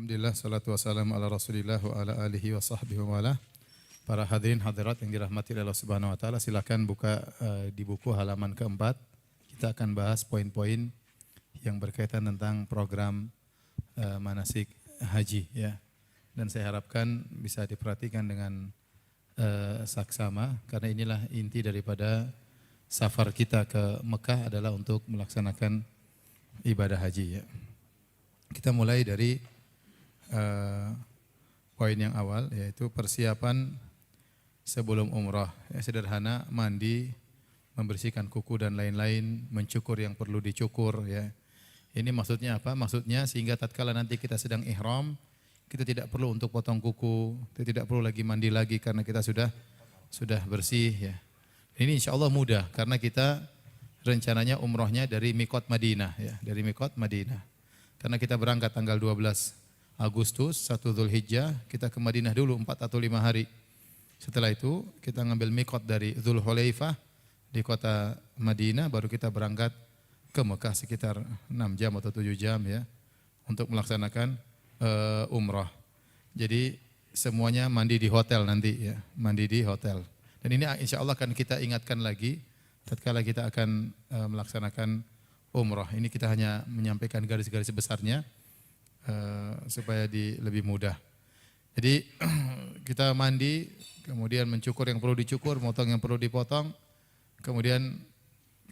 Alhamdulillah, salatu wassalamu ala rasulillah wa ala alihi wa sahbihi wa ala. Para hadirin hadirat yang dirahmati Allah subhanahu wa ta'ala, silakan buka di buku halaman keempat. Kita akan bahas poin-poin yang berkaitan tentang program manasik haji, ya. Dan saya harapkan bisa diperhatikan dengan saksama, karena inilah inti daripada safar kita ke Mekah adalah untuk melaksanakan ibadah haji, ya. Kita mulai dari poin yang awal, yaitu persiapan sebelum umrah. Ya, sederhana, mandi, membersihkan kuku dan lain-lain, mencukur yang perlu dicukur. Ya. Ini maksudnya apa? Maksudnya sehingga tatkala nanti kita sedang ihram, kita tidak perlu untuk potong kuku, kita tidak perlu lagi mandi lagi karena kita sudah bersih. Ya. Ini insya Allah mudah karena kita rencananya umrohnya dari Miqat Madinah, ya, dari Miqat Madinah. Karena kita berangkat tanggal 12 Agustus, 1 Dzulhijjah, kita ke Madinah dulu 4 atau 5 hari. Setelah itu kita ngambil miqat dari Dzulhulaifah di kota Madinah, baru kita berangkat ke Mekah sekitar 6 jam atau 7 jam, ya, untuk melaksanakan umrah. Jadi semuanya mandi di hotel nanti, ya, mandi di hotel. Dan ini insya Allah akan kita ingatkan lagi tatkala kita akan melaksanakan umrah. Ini kita hanya menyampaikan garis-garis besarnya supaya lebih mudah. Jadi kita mandi, kemudian mencukur yang perlu dicukur, motong yang perlu dipotong, kemudian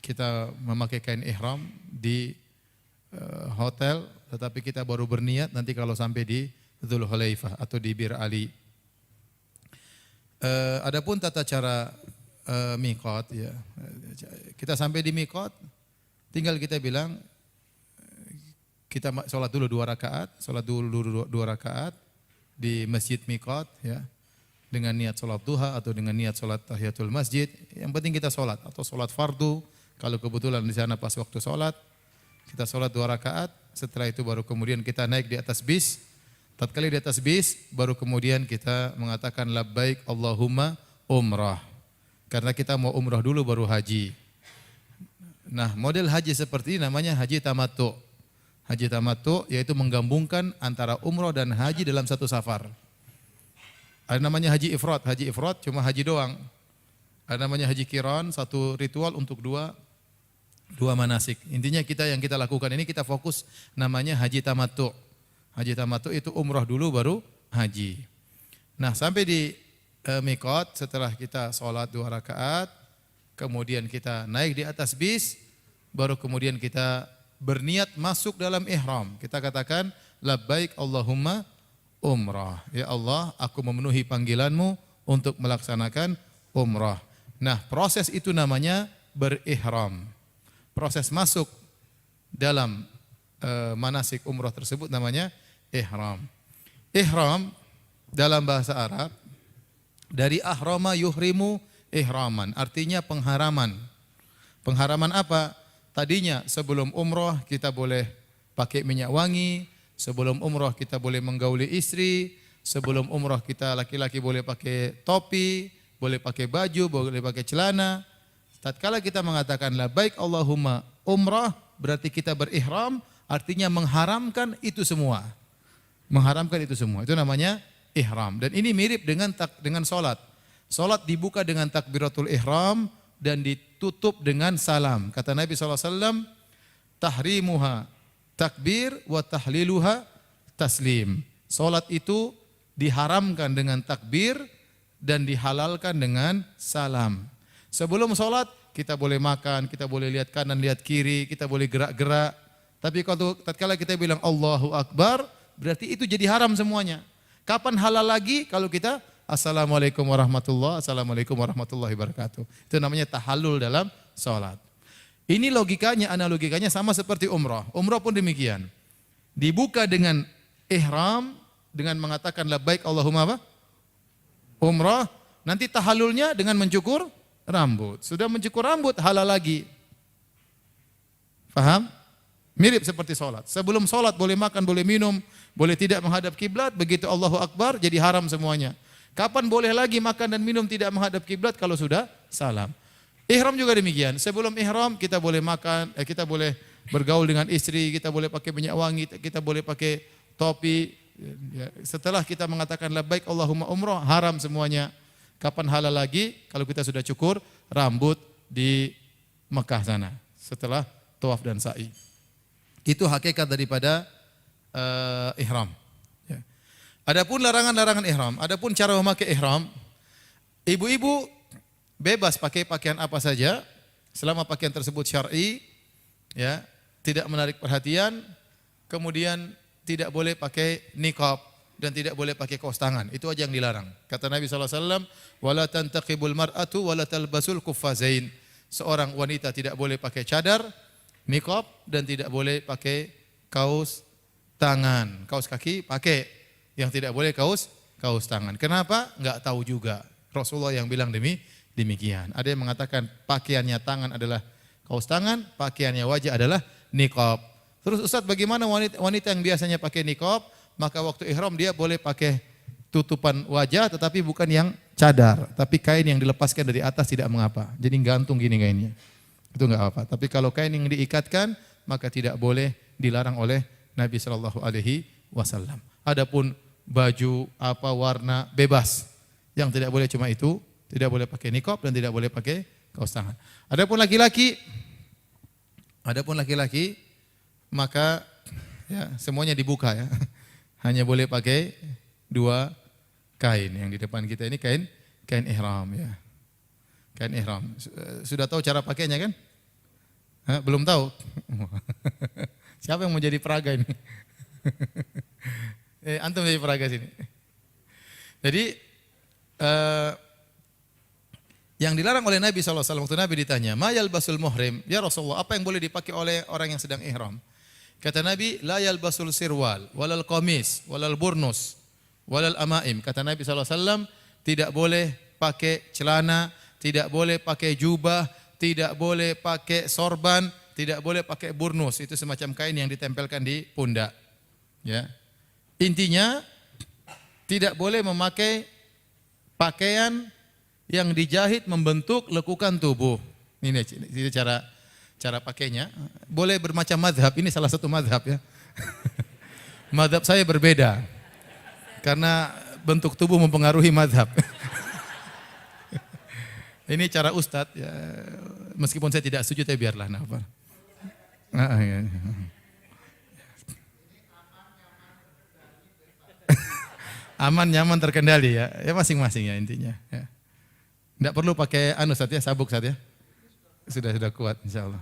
kita memakai kain ihram di hotel, tetapi kita baru berniat nanti kalau sampai di Dzulhulaifah atau di Bir Ali. Adapun tata cara miqat, ya, kita sampai di miqat, tinggal kita bilang kita sholat dulu 2 rakaat, sholat dulu 2 rakaat di masjid miqat, ya, dengan niat sholat duha atau dengan niat sholat tahiyatul masjid. Yang penting kita sholat atau sholat fardu. Kalau kebetulan di sana pas waktu sholat, kita sholat 2 rakaat. Setelah itu baru kemudian kita naik di atas bis. Tatkala di atas bis, baru kemudian kita mengatakan labbaik Allahumma umrah. Karena kita mau umrah dulu baru haji. Nah, model haji seperti ini namanya haji tamattu. Haji tamattu yaitu menggabungkan antara umrah dan haji dalam satu safar. Ada namanya haji ifrad cuma haji doang. Ada namanya haji qiran, satu ritual untuk dua manasik. Intinya yang kita lakukan ini kita fokus namanya haji tamattu. Haji tamattu itu umrah dulu baru haji. Nah, sampai di miqat setelah kita sholat 2 rakaat, kemudian kita naik di atas bis, baru kemudian kita berniat masuk dalam ihram. Kita katakan labbaik Allahumma umrah. Ya Allah, aku memenuhi panggilanmu untuk melaksanakan umrah. Nah, proses itu namanya berihram. Proses masuk dalam manasik umrah tersebut namanya ihram. Ihram dalam bahasa Arab dari ahrama yuhrimu ihraman, artinya pengharaman. Pengharaman apa? Tadinya sebelum umrah kita boleh pakai minyak wangi, sebelum umrah kita boleh menggauli istri, sebelum umrah kita laki-laki boleh pakai topi, boleh pakai baju, boleh pakai celana. Tatkala kita mengatakan labbaik Allahumma umrah, berarti kita berihram, artinya mengharamkan itu semua. Mengharamkan itu semua. Itu namanya ihram. Dan ini mirip dengan salat. Salat dibuka dengan takbiratul ihram dan ditutup dengan salam. Kata Nabi SAW, tahrimuha takbir wa tahliluha taslim. Salat itu diharamkan dengan takbir dan dihalalkan dengan salam. Sebelum salat kita boleh makan, kita boleh lihat kanan, lihat kiri, kita boleh gerak-gerak. Tapi kalau tatkala kita bilang Allahu Akbar, berarti itu jadi haram semuanya. Kapan halal lagi? Kalau kita Assalamualaikum Assalamualaikum warahmatullahi wabarakatuh. Itu namanya tahallul dalam salat. Ini logikanya, analogikanya sama seperti umrah. Umrah pun demikian. Dibuka dengan ihram, dengan mengatakan labbaik Allahumma apa? Umrah. Nanti tahallulnya dengan mencukur rambut. Sudah mencukur rambut, halal lagi. Faham? Mirip seperti salat. Sebelum salat boleh makan, boleh minum, boleh tidak menghadap kiblat. Begitu Allahu Akbar jadi haram semuanya. Kapan boleh lagi makan dan minum tidak menghadap kiblat? Kalau sudah salam. Ihram juga demikian. Sebelum ihram kita boleh makan, kita boleh bergaul dengan istri, kita boleh pakai minyak wangi, kita boleh pakai topi, Ya, setelah kita mengatakan labbaik Allahumma umrah, haram semuanya. Kapan halal lagi? Kalau kita sudah cukur rambut di Mekah sana setelah tawaf dan sa'i. Itu hakikat daripada ihram. Ya. Adapun larangan-larangan ihram, adapun cara memakai ihram, ibu-ibu bebas pakai pakaian apa saja selama pakaian tersebut syar'i, ya, tidak menarik perhatian, kemudian tidak boleh pakai niqab dan tidak boleh pakai kaos tangan. Itu aja yang dilarang. Kata Nabi SAW, wala tantaqibul mar'atu wala talbasul kuffazain. Seorang wanita tidak boleh pakai cadar, niqab dan tidak boleh pakai kaos tangan. Kaos kaki pakai, yang tidak boleh kaos tangan. Kenapa? Enggak tahu juga. Rasulullah yang bilang demikian. Ada yang mengatakan pakaiannya tangan adalah kaos tangan, pakaiannya wajah adalah niqab. Terus Ustaz, bagaimana wanita yang biasanya pakai niqab, maka waktu ihram dia boleh pakai tutupan wajah tetapi bukan yang cadar, tapi kain yang dilepaskan dari atas tidak mengapa. Jadi gantung gini kainnya. Itu enggak apa. Tapi kalau kain yang diikatkan maka tidak boleh, dilarang oleh Nabi sallallahu alaihi wasallam. Adapun baju apa warna bebas. Yang tidak boleh cuma itu, tidak boleh pakai niqab dan tidak boleh pakai kaos tangan. Adapun laki-laki maka ya semuanya dibuka ya. Hanya boleh pakai 2 kain. Yang di depan kita ini kain ihram ya. Kain ihram. Sudah tahu cara pakainya kan? Belum tahu? Siapa yang mau jadi peraga ini? Antum jadi peraga sini. Jadi yang dilarang oleh Nabi SAW waktu Nabi ditanya, ma yalbasul muhrim, ya Rasulullah, apa yang boleh dipakai oleh orang yang sedang ihram? Kata Nabi, la yalbasul sirwal, walal qamis, walal burnus, walal amaim. Kata Nabi SAW, tidak boleh pakai celana, tidak boleh pakai jubah, tidak boleh pakai sorban, tidak boleh pakai burnus. Itu semacam kain yang ditempelkan di pundak. Ya. Intinya, tidak boleh memakai pakaian yang dijahit membentuk lekukan tubuh. Ini cara pakainya. Boleh bermacam madhab, ini salah satu madhab ya. Madhab saya berbeda, karena bentuk tubuh mempengaruhi madhab. Ini cara ustadz, ya, meskipun saya tidak setuju, tapi biarlah. Aman, nyaman, terkendali ya, ya masing-masing ya intinya. Ya. Tidak perlu pakai Ustaz ya, sabuk Ustaz ya. Sudah kuat insyaallah.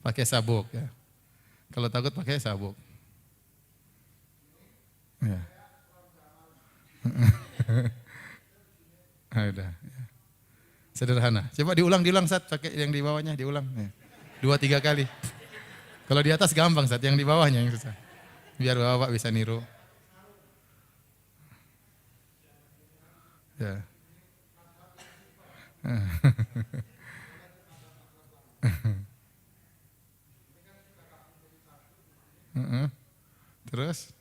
Pakai sabuk ya. Kalau takut pakai sabuk. Ya. Udah. Ya. Sederhana. Coba diulang Ustaz, pakai yang di bawahnya diulang. Ya. 2-3 kali. Kalau di atas gampang Ustaz, yang di bawahnya yang susah. Biar Bapak bisa niru. Ya. Terus?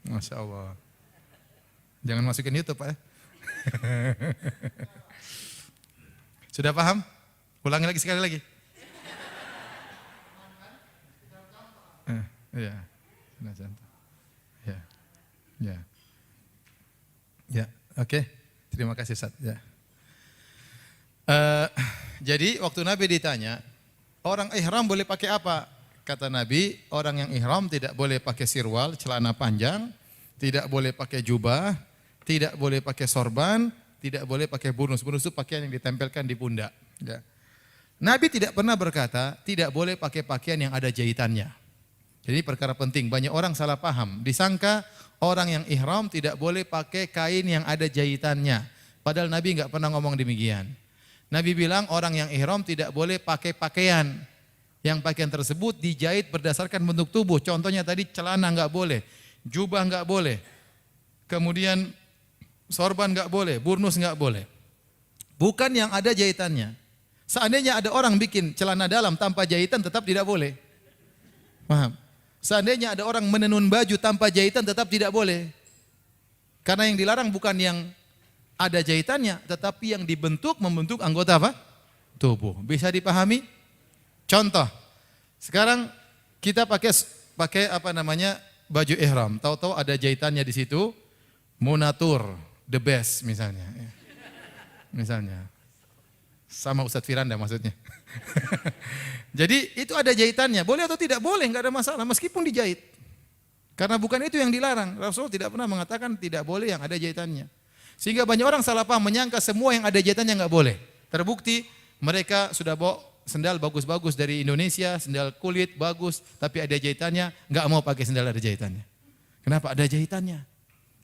Masya Allah. Jangan masukin YouTube Pak ya. Sudah paham? Ulangi lagi sekali lagi. Iya. Ya. Ya. Ya, oke. Terima kasih Ustaz. Ya. Jadi waktu Nabi ditanya, orang ihram boleh pakai apa? Kata Nabi, orang yang ihram tidak boleh pakai sirwal, celana panjang, tidak boleh pakai jubah, tidak boleh pakai sorban, tidak boleh pakai burnus. Burnus itu pakaian yang ditempelkan di pundak. Ya. Nabi tidak pernah berkata, tidak boleh pakai pakaian yang ada jahitannya. Jadi perkara penting, banyak orang salah paham. Disangka orang yang ihram tidak boleh pakai kain yang ada jahitannya. Padahal Nabi enggak pernah ngomong demikian. Nabi bilang orang yang ihram tidak boleh pakai pakaian yang pakaian tersebut dijahit berdasarkan bentuk tubuh. Contohnya tadi celana enggak boleh, jubah enggak boleh, kemudian sorban enggak boleh, burnus enggak boleh. Bukan yang ada jahitannya. Seandainya ada orang bikin celana dalam tanpa jahitan tetap tidak boleh. Paham? Seandainya ada orang menenun baju tanpa jahitan tetap tidak boleh. Karena yang dilarang bukan yang ada jahitannya, tetapi yang dibentuk membentuk anggota apa? Tubuh. Bisa dipahami? Contoh, sekarang kita pakai apa namanya baju ihram. Tahu-tahu ada jahitannya di situ, Munatur, the best misalnya. Misalnya. Sama Ustadz Firanda maksudnya. Jadi itu ada jahitannya, boleh atau tidak boleh, enggak ada masalah meskipun dijahit. Karena bukan itu yang dilarang. Rasul tidak pernah mengatakan tidak boleh yang ada jahitannya. Sehingga banyak orang salah paham menyangka semua yang ada jahitannya enggak boleh. Terbukti mereka sudah bawa sendal bagus-bagus dari Indonesia, sendal kulit bagus, tapi ada jahitannya, enggak mau pakai sendal ada jahitannya. Kenapa? Ada jahitannya.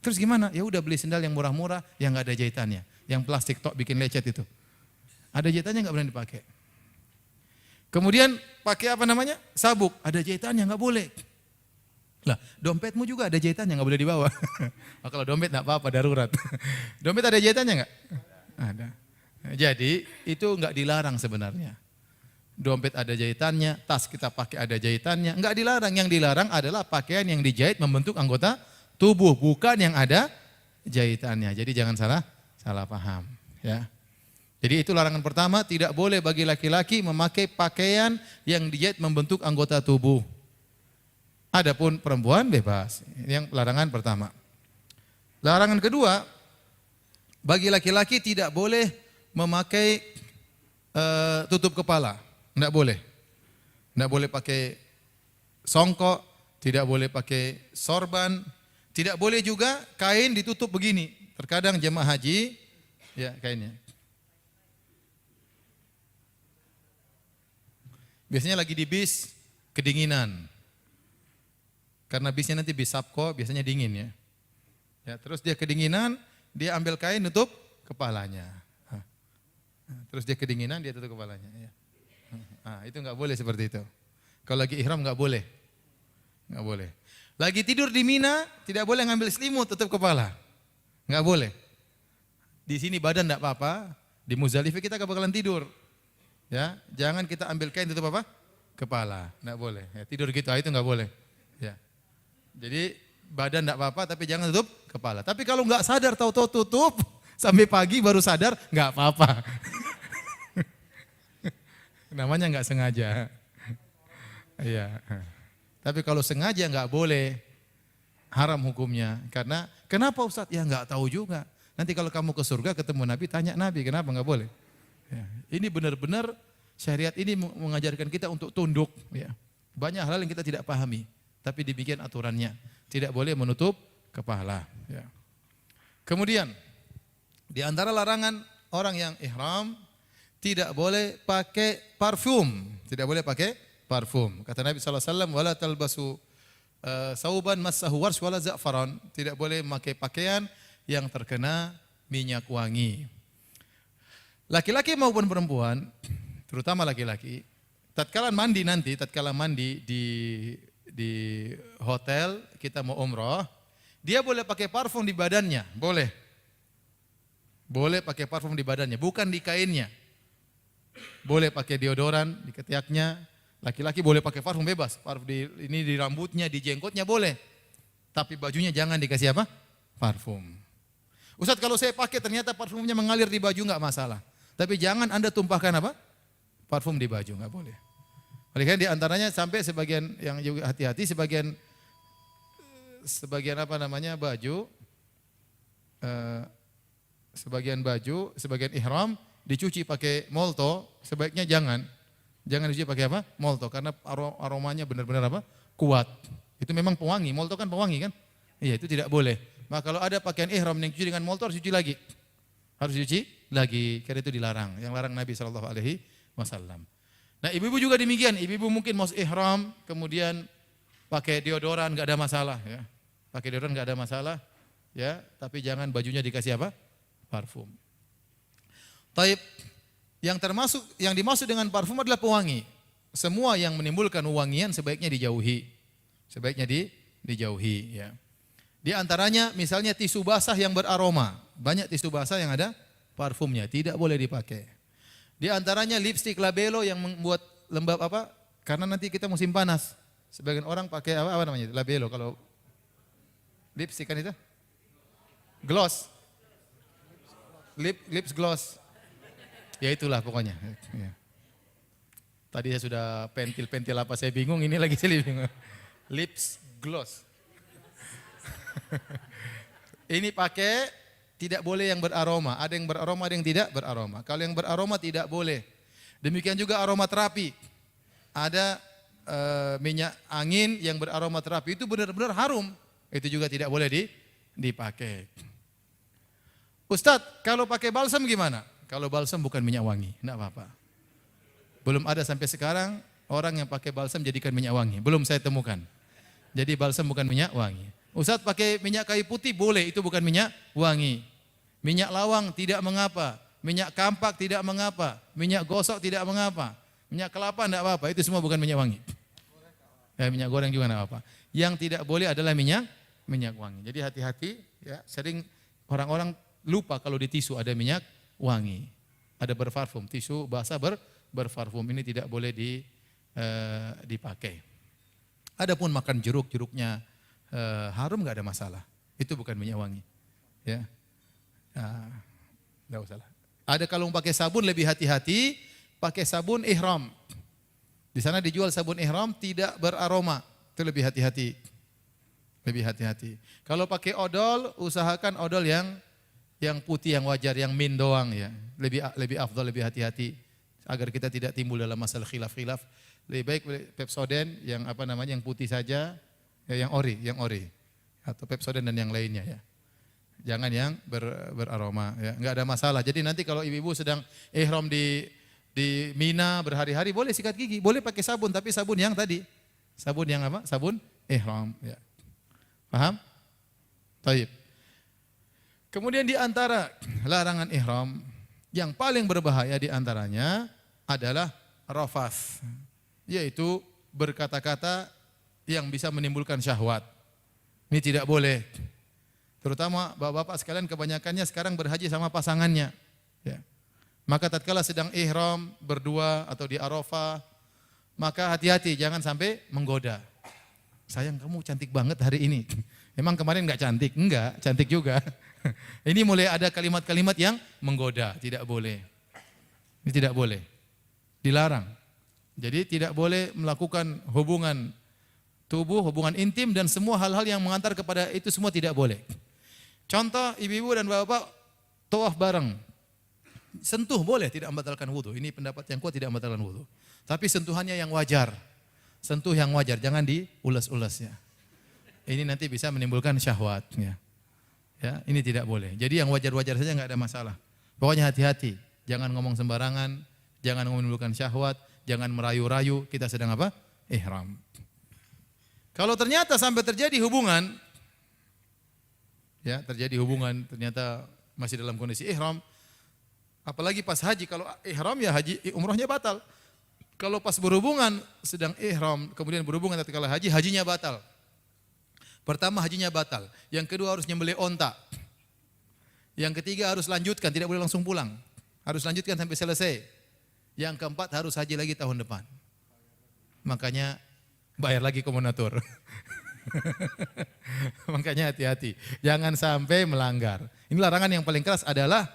Terus gimana? Ya udah beli sendal yang murah-murah yang enggak ada jahitannya, yang plastik tok bikin lecet itu. Ada jahitannya enggak boleh dipakai. Kemudian pakai apa namanya? Sabuk, ada jahitannya enggak boleh. Lah, dompetmu juga ada jahitannya enggak boleh dibawa. Oh, kalau dompet enggak apa-apa darurat. Dompet ada jahitannya enggak? Ada. Jadi itu enggak dilarang sebenarnya. Dompet ada jahitannya, tas kita pakai ada jahitannya, enggak dilarang. Yang dilarang adalah pakaian yang dijahit membentuk anggota tubuh, bukan yang ada jahitannya. Jadi jangan salah paham, ya. Jadi itu larangan pertama, tidak boleh bagi laki-laki memakai pakaian yang dijahit membentuk anggota tubuh. Adapun perempuan bebas. Yang larangan pertama. Larangan kedua, bagi laki-laki tidak boleh memakai tutup kepala. Tidak boleh. Tidak boleh pakai songkok, tidak boleh pakai sorban, tidak boleh juga kain ditutup begini. Terkadang jemaah haji, ya kainnya. Biasanya lagi di bis, kedinginan. Karena bisnya nanti bis Sabco, biasanya dingin ya. Ya, terus dia kedinginan, dia ambil kain tutup kepalanya. Terus dia kedinginan, dia tutup kepalanya. Ya. Itu enggak boleh seperti itu. Kalau lagi ihram enggak boleh. Enggak boleh. Lagi tidur di Mina, tidak boleh ngambil selimut tutup kepala. Enggak boleh. Di sini badan enggak apa-apa, di Muzdalifah kita enggak bakalan tidur. Ya, jangan kita ambil kain tutup apa? Kepala, enggak boleh. Ya, tidur gitu, itu enggak boleh. Ya. Jadi badan enggak apa-apa, tapi jangan tutup kepala. Tapi kalau enggak sadar, tahu-tahu tutup, sampai pagi baru sadar, enggak apa-apa. Namanya enggak sengaja. Iya. Tapi kalau sengaja enggak boleh, haram hukumnya. Karena kenapa Ustaz? Ya enggak tahu juga. Nanti kalau kamu ke surga ketemu Nabi, tanya Nabi kenapa enggak boleh. Ya, ini benar-benar syariat ini mengajarkan kita untuk tunduk. Ya. Banyak hal yang kita tidak pahami, tapi demikian aturannya. Tidak boleh menutup kepala. Ya. Kemudian, di antara larangan orang yang ihram, tidak boleh pakai parfum. Tidak boleh pakai parfum. Kata Nabi SAW, wala talbasu sauban massahu warsh wala za'faran. Tidak boleh memakai pakaian yang terkena minyak wangi. Laki-laki maupun perempuan, terutama laki-laki, tatkala mandi di hotel, kita mau umroh, dia boleh pakai parfum di badannya, boleh. Boleh pakai parfum di badannya, bukan di kainnya. Boleh pakai deodoran di ketiaknya, laki-laki boleh pakai parfum bebas, parfum di rambutnya, di jenggotnya boleh. Tapi bajunya jangan dikasih apa? Parfum. Ustaz, kalau saya pakai ternyata parfumnya mengalir di baju enggak masalah. Tapi jangan Anda tumpahkan apa? Parfum di baju, enggak boleh. Oleh karena di antaranya sampai sebagian yang juga hati-hati, sebagian apa namanya baju, sebagian ihram dicuci pakai molto, sebaiknya jangan dicuci pakai apa? Molto, karena aromanya benar-benar apa? Kuat. Itu memang pewangi, molto kan pewangi kan? Iya, itu tidak boleh. Maka kalau ada pakaian ihram yang dicuci dengan molto harus dicuci lagi. Harus dicuci lagi, karena itu dilarang. Yang larang Nabi SAW. Nah, ibu-ibu juga demikian. Ibu-ibu mungkin mau ihram, kemudian pakai deodoran, enggak ada masalah. Ya. Pakai deodoran enggak ada masalah. Ya, tapi jangan bajunya dikasih apa? Parfum. Taib, yang dimaksud dengan parfum adalah pewangi. Semua yang menimbulkan wangian sebaiknya dijauhi. Dijauhi. Ya. Di antaranya misalnya tisu basah yang beraroma. Banyak tisu basah yang ada parfumnya, tidak boleh dipakai. Di antaranya lipstik labelo yang membuat lembab apa? Karena nanti kita musim panas. Sebagian orang pakai apa namanya? Labelo kalau lipstik kan itu? Gloss. lips gloss. Ya itulah pokoknya. Ya. Tadi saya sudah pentil apa saya bingung, ini lagi saya bingung. Lips gloss. Ini pakai tidak boleh yang beraroma. Ada yang beraroma, ada yang tidak beraroma. Kalau yang beraroma tidak boleh. Demikian juga aromaterapi. Ada minyak angin yang beraroma terapi itu benar-benar harum. Itu juga tidak boleh dipakai. Ustadz, kalau pakai balsam gimana? Kalau balsam bukan minyak wangi, enggak apa-apa. Belum ada sampai sekarang orang yang pakai balsam jadikan minyak wangi. Belum saya temukan. Jadi balsam bukan minyak wangi. Ustadz pakai minyak kayu putih boleh, itu bukan minyak wangi. Minyak lawang tidak mengapa. Minyak kampak tidak mengapa. Minyak gosok tidak mengapa. Minyak kelapa enggak apa-apa, itu semua bukan minyak wangi. Minyak goreng juga enggak apa-apa. Yang tidak boleh adalah minyak wangi. Jadi hati-hati ya, sering orang-orang lupa kalau di tisu ada minyak wangi. Ada berparfum, tisu basah berparfum, ini tidak boleh dipakai. Adapun makan jeruknya harum enggak ada masalah. Itu bukan minyak wangi. Ya. Enggak usah lah. Ada kalau pakai sabun lebih hati-hati, pakai sabun ihram. Di sana dijual sabun ihram tidak beraroma. Itu lebih hati-hati. Lebih hati-hati. Kalau pakai odol, usahakan odol yang putih, yang wajar, yang min doang ya. Lebih afdal, lebih hati-hati agar kita tidak timbul dalam masalah khilaf-khilaf. Lebih baik Pepsodent yang yang putih saja, ya, yang ori atau Pepsodent dan yang lainnya ya. Jangan yang beraroma ya. Enggak ada masalah. Jadi nanti kalau ibu-ibu sedang ihram di Mina berhari-hari boleh sikat gigi, boleh pakai sabun tapi sabun yang tadi. Sabun yang apa? Sabun ihram ya. Paham? Baik. Kemudian di antara larangan ihram yang paling berbahaya di antaranya adalah rafas, yaitu berkata-kata yang bisa menimbulkan syahwat. Ini tidak boleh. Terutama bapak-bapak sekalian kebanyakannya sekarang berhaji sama pasangannya. Ya. Maka tatkala sedang ihram berdua atau di Arafah, maka hati-hati jangan sampai menggoda. Sayang kamu cantik banget hari ini. Emang kemarin enggak cantik? Enggak, cantik juga. Ini mulai ada kalimat-kalimat yang menggoda, tidak boleh. Ini tidak boleh. Dilarang. Jadi tidak boleh melakukan hubungan tubuh, hubungan intim dan semua hal-hal yang mengantar kepada itu semua tidak boleh. Contoh ibu-ibu dan bapak tawaf bareng. Sentuh boleh, tidak membatalkan wudu. Ini pendapat yang kuat, tidak membatalkan wudu. Tapi sentuhannya yang wajar. Sentuh yang wajar, jangan diulas-ulas ya. Ini nanti bisa menimbulkan syahwat ya. Ya, ini tidak boleh. Jadi yang wajar-wajar saja enggak ada masalah. Pokoknya hati-hati, jangan ngomong sembarangan, jangan menimbulkan syahwat, jangan merayu-rayu, kita sedang apa? Ihram. Kalau ternyata sampai terjadi hubungan, ya terjadi hubungan, ternyata masih dalam kondisi ihram, apalagi pas haji, kalau ihram ya haji, umrohnya batal. Kalau pas berhubungan, sedang ihram, kemudian berhubungan tatkala haji, hajinya batal. Pertama hajinya batal, yang kedua harus nyembelih onta. Yang ketiga harus lanjutkan, tidak boleh langsung pulang. Harus lanjutkan sampai selesai. Yang keempat harus haji lagi tahun depan. Makanya bayar lagi komunator. Makanya hati-hati, jangan sampai melanggar. Ini larangan yang paling keras adalah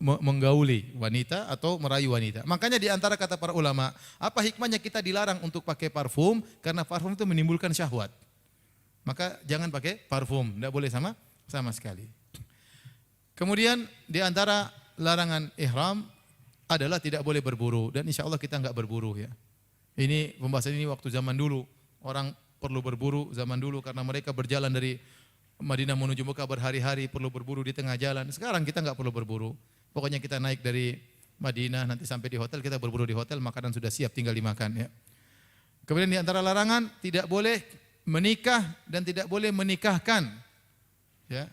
menggauli wanita atau merayu wanita. Makanya di antara kata para ulama, apa hikmahnya kita dilarang untuk pakai parfum? Karena parfum itu menimbulkan syahwat. Maka jangan pakai parfum, tidak boleh sama sekali. Kemudian di antara larangan ihram adalah tidak boleh berburu, dan insya Allah kita enggak berburu ya. Ini pembahasan ini waktu zaman dulu, orang perlu berburu zaman dulu karena mereka berjalan dari Madinah menuju Mekah berhari-hari, perlu berburu di tengah jalan. Sekarang kita enggak perlu berburu. Pokoknya kita naik dari Madinah, nanti sampai di hotel, kita berburu di hotel, makanan sudah siap, tinggal dimakan ya. Kemudian di antara larangan, tidak boleh menikah dan tidak boleh menikahkan. Ya.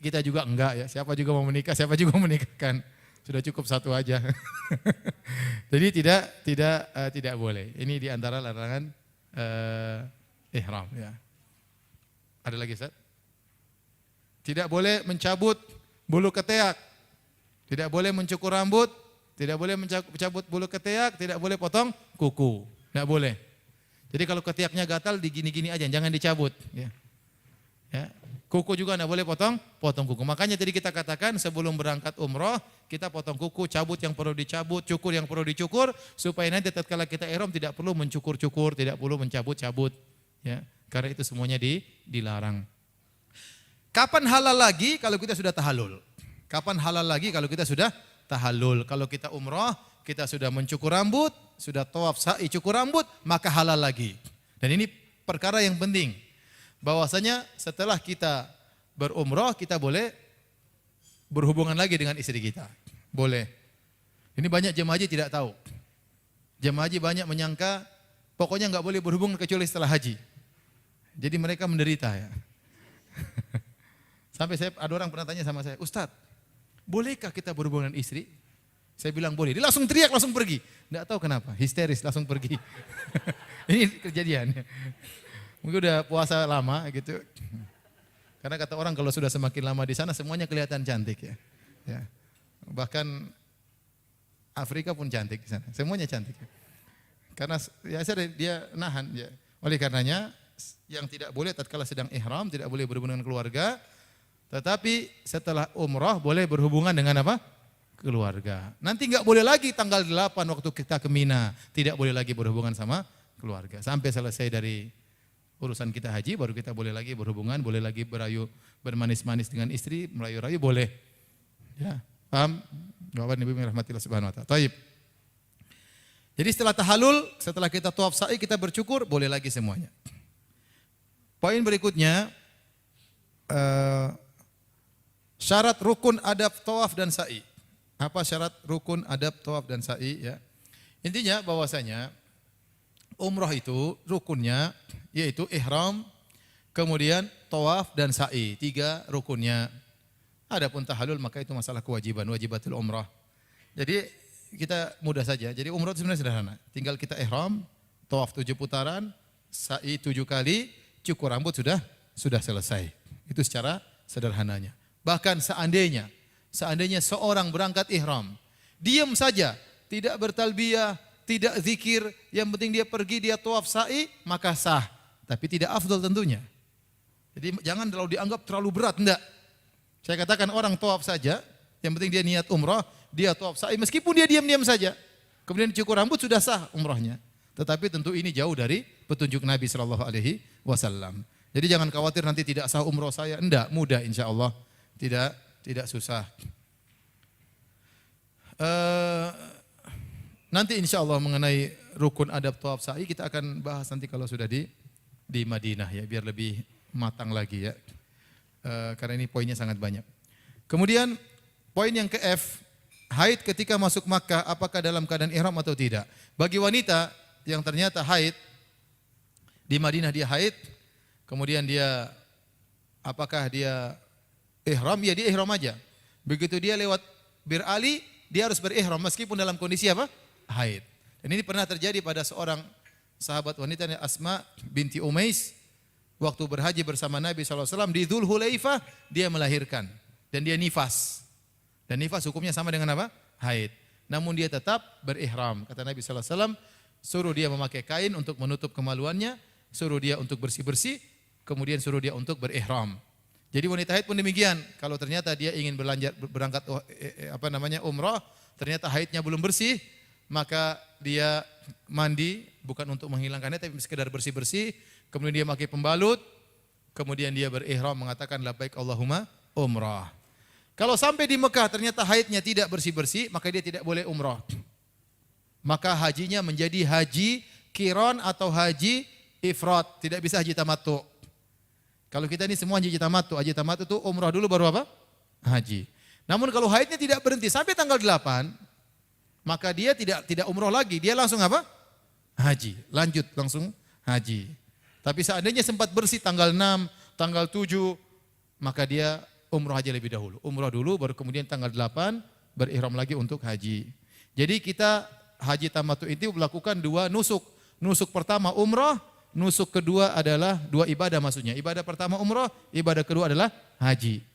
Kita juga enggak ya, siapa juga mau menikah, siapa juga mau menikahkan. Sudah cukup satu aja. Jadi tidak boleh. Ini di antara larangan ihram ya. Ada lagi Ustaz? Tidak boleh mencabut bulu ketiak, tidak boleh mencukur rambut, tidak boleh mencabut bulu ketiak, tidak boleh potong kuku, tidak boleh. Jadi kalau ketiaknya gatal digini-gini aja, jangan dicabut. Ya. Ya. Kuku juga enggak boleh potong kuku. Makanya tadi kita katakan sebelum berangkat umroh, kita potong kuku, cabut yang perlu dicabut, cukur yang perlu dicukur, supaya nanti tatkala kita ihram tidak perlu mencukur-cukur, tidak perlu mencabut-cabut. Ya, karena itu semuanya dilarang. Kapan halal lagi kalau kita sudah tahallul? Kapan halal lagi kalau kita sudah tahallul? Kalau kita umroh, kita sudah mencukur rambut, sudah tawaf sa'i cukur rambut, maka halal lagi. Dan ini perkara yang penting. Bahwasanya setelah kita berumroh, kita boleh berhubungan lagi dengan istri kita. Boleh. Ini banyak jemaah haji tidak tahu. Jemaah haji banyak menyangka pokoknya enggak boleh berhubungan kecuali setelah haji. Jadi mereka menderita ya. Sampai ada orang pernah tanya sama saya, Ustadz, bolehkah kita berhubungan dengan istri? Saya bilang boleh. Dia langsung teriak, langsung pergi. Tidak tahu kenapa, histeris langsung pergi. Ini kejadiannya. Mungkin udah puasa lama gitu. Karena kata orang kalau sudah semakin lama di sana semuanya kelihatan cantik ya. Ya. Bahkan Afrika pun cantik di sana. Semuanya cantik. Karena ya dia nahan ya. Oleh karenanya yang tidak boleh tatkala sedang ihram tidak boleh berhubungan dengan keluarga. Tetapi setelah umrah boleh berhubungan dengan apa? Keluarga. Nanti enggak boleh lagi tanggal 8 waktu kita ke Mina, tidak boleh lagi berhubungan sama keluarga. Sampai selesai dari urusan kita haji baru kita boleh lagi berhubungan, boleh lagi bermanis-manis dengan istri, merayu-rayu boleh. Ya, paham? Bapak Ibu yang rahmatillah subhanahu wa ta'ala. Baik. Jadi setelah tahallul, setelah kita tawaf sa'i, kita bercukur, boleh lagi semuanya. Poin berikutnya, syarat rukun adab tawaf dan sa'i. Apa syarat rukun adab tawaf dan sa'i ya? Intinya bahwasanya umrah itu rukunnya yaitu ihram, kemudian tawaf dan sa'i, 3 rukunnya. Adapun tahallul maka itu masalah kewajiban, wajibatul umrah. Jadi kita mudah saja. Jadi umrah itu sebenarnya sederhana. Tinggal kita ihram, tawaf 7 putaran, sa'i 7 kali, cukur rambut sudah selesai. Itu secara sederhananya. Bahkan seandainya seorang berangkat ihram, diam saja, tidak bertalbiyah, tidak zikir, yang penting dia pergi, dia tawaf sa'i, maka sah. Tapi tidak afdal tentunya. Jadi jangan terlalu dianggap terlalu berat, enggak. Saya katakan orang tawaf saja, yang penting dia niat umrah, dia tawaf sa'i, meskipun dia diam-diam saja, kemudian cukur rambut sudah sah umrahnya. Tetapi tentu ini jauh dari petunjuk Nabi SAW. Jadi jangan khawatir nanti tidak sah umrah saya, enggak, mudah insya Allah, tidak susah. Nanti insya Allah mengenai rukun adab tawaf sa'i kita akan bahas nanti kalau sudah di Madinah ya, biar lebih matang lagi ya. Karena ini poinnya sangat banyak. Kemudian poin yang ke F, haid ketika masuk Makkah apakah dalam keadaan ihram atau tidak? Bagi wanita yang ternyata haid di Madinah, dia haid, kemudian dia apakah dia ihram? Ya dia ihram aja. Begitu dia lewat Bir Ali, dia harus berihram meskipun dalam kondisi apa? Haid. Dan ini pernah terjadi pada seorang sahabat wanita Asma binti Umais, waktu berhaji bersama Nabi SAW di Dzul Hulaifah, dia melahirkan dan dia nifas. Dan nifas hukumnya sama dengan apa? Haid. Namun dia tetap berihram. Kata Nabi SAW, suruh dia memakai kain untuk menutup kemaluannya, suruh dia untuk bersih-bersih, kemudian suruh dia untuk berihram. Jadi wanita haid pun demikian. Kalau ternyata dia ingin berangkat umrah, ternyata haidnya belum bersih, maka dia mandi bukan untuk menghilangkannya tapi sekedar bersih-bersih, kemudian dia pakai pembalut, kemudian dia berihram mengatakan labbaik Allahumma umrah. Kalau sampai di Mekah ternyata haidnya tidak bersih-bersih, maka dia tidak boleh umrah. Maka hajinya menjadi haji qiran atau haji ifrat, tidak bisa haji tamattu. Kalau kita ini semua haji tamattu itu umrah dulu baru apa? Haji. Namun kalau haidnya tidak berhenti sampai tanggal 8, maka dia tidak umrah lagi, dia langsung apa? Haji, lanjut langsung haji. Tapi seandainya sempat bersih tanggal 6, tanggal 7, maka dia umrah aja lebih dahulu. Umrah dulu baru kemudian tanggal 8 berihram lagi untuk haji. Jadi kita haji tamattu itu melakukan 2 nusuk. Nusuk pertama umrah, nusuk kedua adalah 2 ibadah maksudnya. Ibadah pertama umrah, ibadah kedua adalah haji.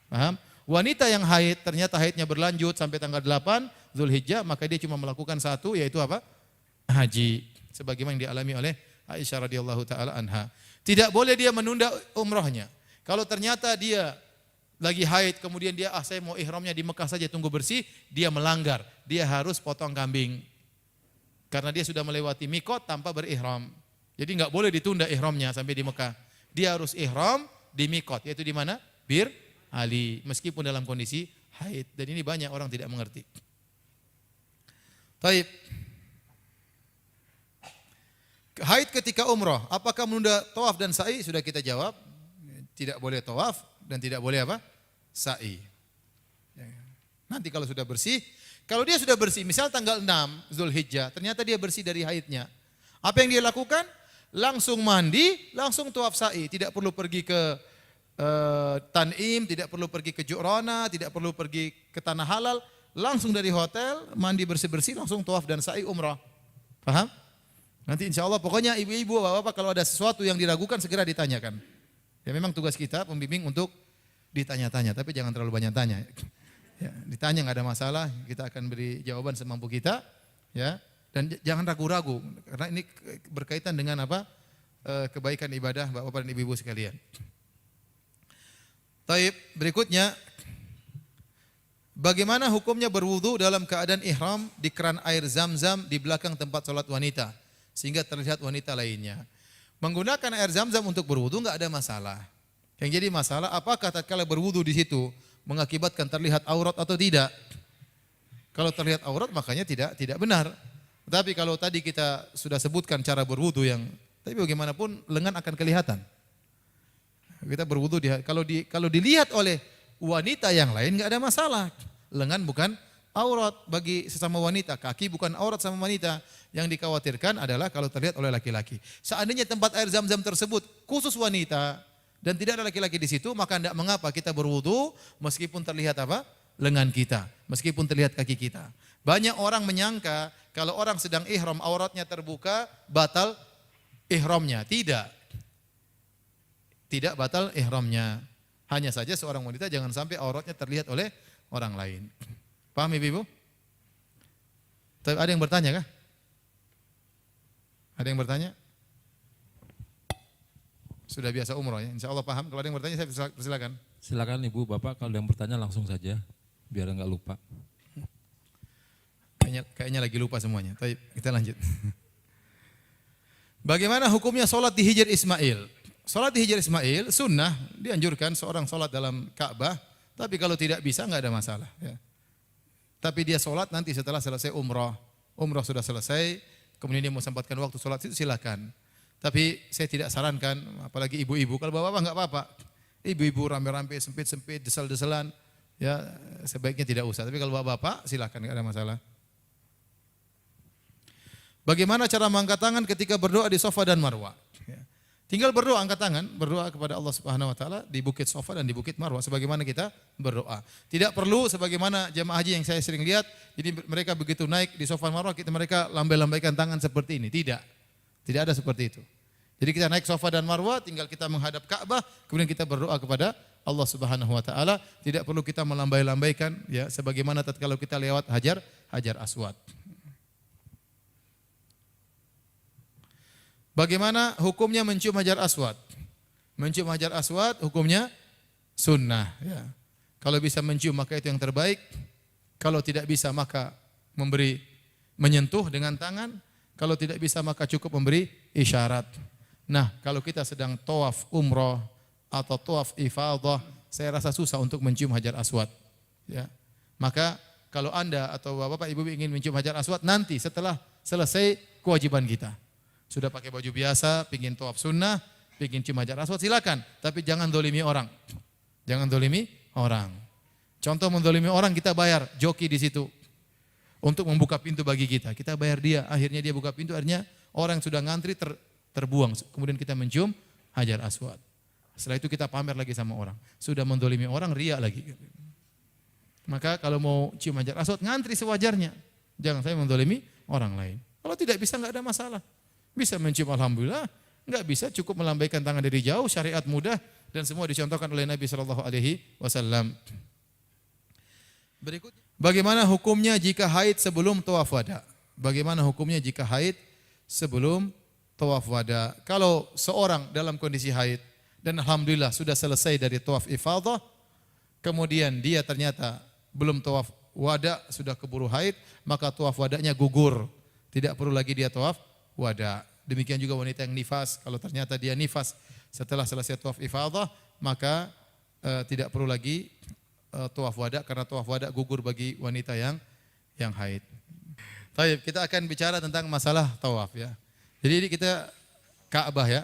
Paham? Wanita yang haid, ternyata haidnya berlanjut sampai tanggal 8 Zulhijjah, maka dia cuma melakukan 1 yaitu apa? Haji. Sebagaimana yang dialami oleh Aisyah radhiyallahu taala anha. Tidak boleh dia menunda umrahnya. Kalau ternyata dia lagi haid, kemudian dia saya mau ihramnya di Mekah saja tunggu bersih, dia melanggar. Dia harus potong kambing. Karena dia sudah melewati mikot tanpa berihram. Jadi enggak boleh ditunda ihramnya sampai di Mekah. Dia harus ihram di mikot, yaitu di mana? Bir Ali, meskipun dalam kondisi haid. Dan ini banyak orang tidak mengerti. Taib. Haid ketika umrah, apakah menunda tawaf dan sa'i? Sudah kita jawab. Tidak boleh tawaf dan tidak boleh apa? Sa'i. Nanti kalau sudah bersih, kalau dia sudah bersih, misal tanggal 6 Zulhijjah, ternyata dia bersih dari haidnya. Apa yang dia lakukan? Langsung mandi, langsung tawaf sa'i. Tidak perlu pergi ke Tan'im, tidak perlu pergi ke Ju'rana, tidak perlu pergi ke Tanah Halal. Langsung dari hotel, mandi bersih-bersih, langsung tawaf dan sa'i umrah. Paham? Nanti insya Allah pokoknya ibu-ibu, bapak-bapak kalau ada sesuatu yang diragukan segera ditanyakan. Ya memang tugas kita pembimbing untuk ditanya-tanya, tapi jangan terlalu banyak tanya. Ya, ditanya nggak ada masalah, kita akan beri jawaban semampu kita. Ya, dan jangan ragu-ragu, karena ini berkaitan dengan apa? Kebaikan ibadah bapak-bapak dan ibu-ibu sekalian. Taib, berikutnya, bagaimana hukumnya berwudu dalam keadaan ihram di keran air Zam-Zam di belakang tempat sholat wanita, sehingga terlihat wanita lainnya. Menggunakan air Zam-Zam untuk berwudu enggak ada masalah. Yang jadi masalah apakah tatkala berwudu di situ mengakibatkan terlihat aurat atau tidak? Kalau terlihat aurat makanya tidak benar. Tapi kalau tadi kita sudah sebutkan cara berwudu yang tapi bagaimanapun lengan akan kelihatan. Kita berwudu kalau dilihat oleh wanita yang lain enggak ada masalah. Lengan bukan aurat bagi sesama wanita, kaki bukan aurat sama wanita. Yang dikhawatirkan adalah kalau terlihat oleh laki-laki. Seandainya tempat air Zam-Zam tersebut khusus wanita dan tidak ada laki-laki di situ, maka tidak mengapa kita berwudu meskipun terlihat apa? Lengan kita, meskipun terlihat kaki kita. Banyak orang menyangka kalau orang sedang ihram auratnya terbuka batal ihramnya. Tidak. Tidak batal ihramnya. Hanya saja seorang wanita jangan sampai auratnya terlihat oleh orang lain. Paham Ibu? Ada yang bertanya kah? Ada yang bertanya? Sudah biasa umroh ya, insya Allah paham. Kalau ada yang bertanya saya persilakan. Silakan Ibu, Bapak kalau ada yang bertanya langsung saja, biar enggak lupa. Kayaknya lagi lupa semuanya. Tapi kita lanjut. Bagaimana hukumnya sholat di Hijr Ismail? Sholat di Hijr Ismail sunnah, dianjurkan seorang sholat dalam Ka'bah. Tapi kalau tidak bisa enggak ada masalah. Ya. Tapi dia sholat nanti setelah selesai umroh. Umroh sudah selesai. Kemudian dia mau sempatkan waktu sholat itu silakan. Tapi saya tidak sarankan, apalagi ibu-ibu. Kalau bapak-bapak enggak apa-apa. Ibu-ibu rame-rame, sempit-sempit, desal-desalan, ya sebaiknya tidak usah. Tapi kalau bapak-bapak silakan, enggak ada masalah. Bagaimana cara mengangkat tangan ketika berdoa di Safa dan Marwah? Ya. Tinggal berdoa, angkat tangan, berdoa kepada Allah Subhanahu Wa Taala di Bukit Safa dan di Bukit Marwah. Sebagaimana kita berdoa. Tidak perlu sebagaimana jemaah haji yang saya sering lihat. Jadi mereka begitu naik di Safa dan Marwah, mereka lambai-lambaikan tangan seperti ini. Tidak. Tidak ada seperti itu. Jadi kita naik Safa dan Marwah, tinggal kita menghadap Ka'bah, kemudian kita berdoa kepada Allah Subhanahu Wa Taala. Tidak perlu kita melambai-lambaikan, ya, sebagaimana tatkala kita lewat Hajar Aswad. Bagaimana hukumnya mencium Hajar Aswad? Mencium Hajar Aswad hukumnya sunnah. Ya. Kalau bisa mencium maka itu yang terbaik. Kalau tidak bisa maka menyentuh dengan tangan. Kalau tidak bisa maka cukup memberi isyarat. Nah, kalau kita sedang tawaf umroh atau tawaf ifadah, saya rasa susah untuk mencium Hajar Aswad. Ya. Maka kalau Anda atau Bapak Ibu ingin mencium Hajar Aswad nanti setelah selesai kewajiban kita. Sudah pakai baju biasa, pingin tawaf sunnah, pingin cium Hajar Aswad silakan, tapi jangan dolimi orang. Jangan dolimi orang. Contoh mendolimi orang kita bayar joki di situ untuk membuka pintu bagi kita. Kita bayar dia, akhirnya dia buka pintu, akhirnya orang yang sudah ngantri terbuang. Kemudian kita mencium Hajar Aswad. Setelah itu kita pamer lagi sama orang. Sudah mendolimi orang, riya lagi. Maka kalau mau cium Hajar Aswad, ngantri sewajarnya. Jangan saya mendolimi orang lain. Kalau tidak bisa enggak ada masalah. Bisa mencium alhamdulillah, enggak bisa cukup melambaikan tangan dari jauh, syariat mudah dan semua dicontohkan oleh Nabi sallallahu alaihi wasallam. Berikut, bagaimana hukumnya jika haid sebelum tawaf wada? Bagaimana hukumnya jika haid sebelum tawaf wada? Kalau seorang dalam kondisi haid dan alhamdulillah sudah selesai dari tawaf ifadah, kemudian dia ternyata belum tawaf wada, sudah keburu haid, maka tawaf wadanya gugur. Tidak perlu lagi dia tawaf wada. Demikian juga wanita yang nifas, kalau ternyata dia nifas setelah selesai tawaf ifadah, maka tidak perlu lagi tawaf wada, karena tawaf wada gugur bagi wanita yang haid. Baik, kita akan bicara tentang masalah tawaf ya. Jadi ini kita Ka'bah ya.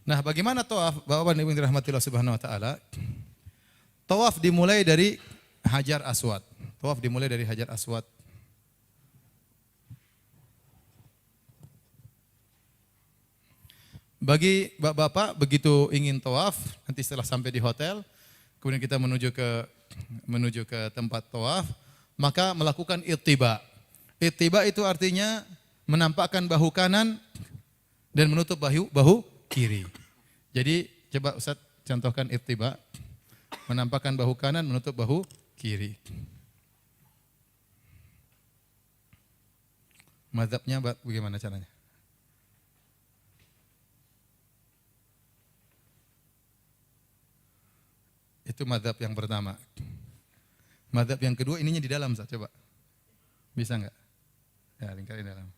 Nah, bagaimana tawaf? Bapak Ibu yang dirahmati Allah Subhanahu wa taala. Tawaf dimulai dari Hajar Aswad. Tawaf dimulai dari Hajar Aswad. Bagi bapak-bapak begitu ingin tawaf, nanti setelah sampai di hotel, kemudian kita menuju ke tempat tawaf, maka melakukan ittiba. Ittiba itu artinya menampakkan bahu kanan dan menutup bahu kiri. Jadi coba Ustaz contohkan ittiba. Menampakkan bahu kanan, menutup bahu kiri. Mazhabnya bagaimana caranya? Itu mazhab yang pertama. Mazhab yang kedua ininya di dalam, Ustaz, coba. Bisa enggak? Ya, lingkarin dalam.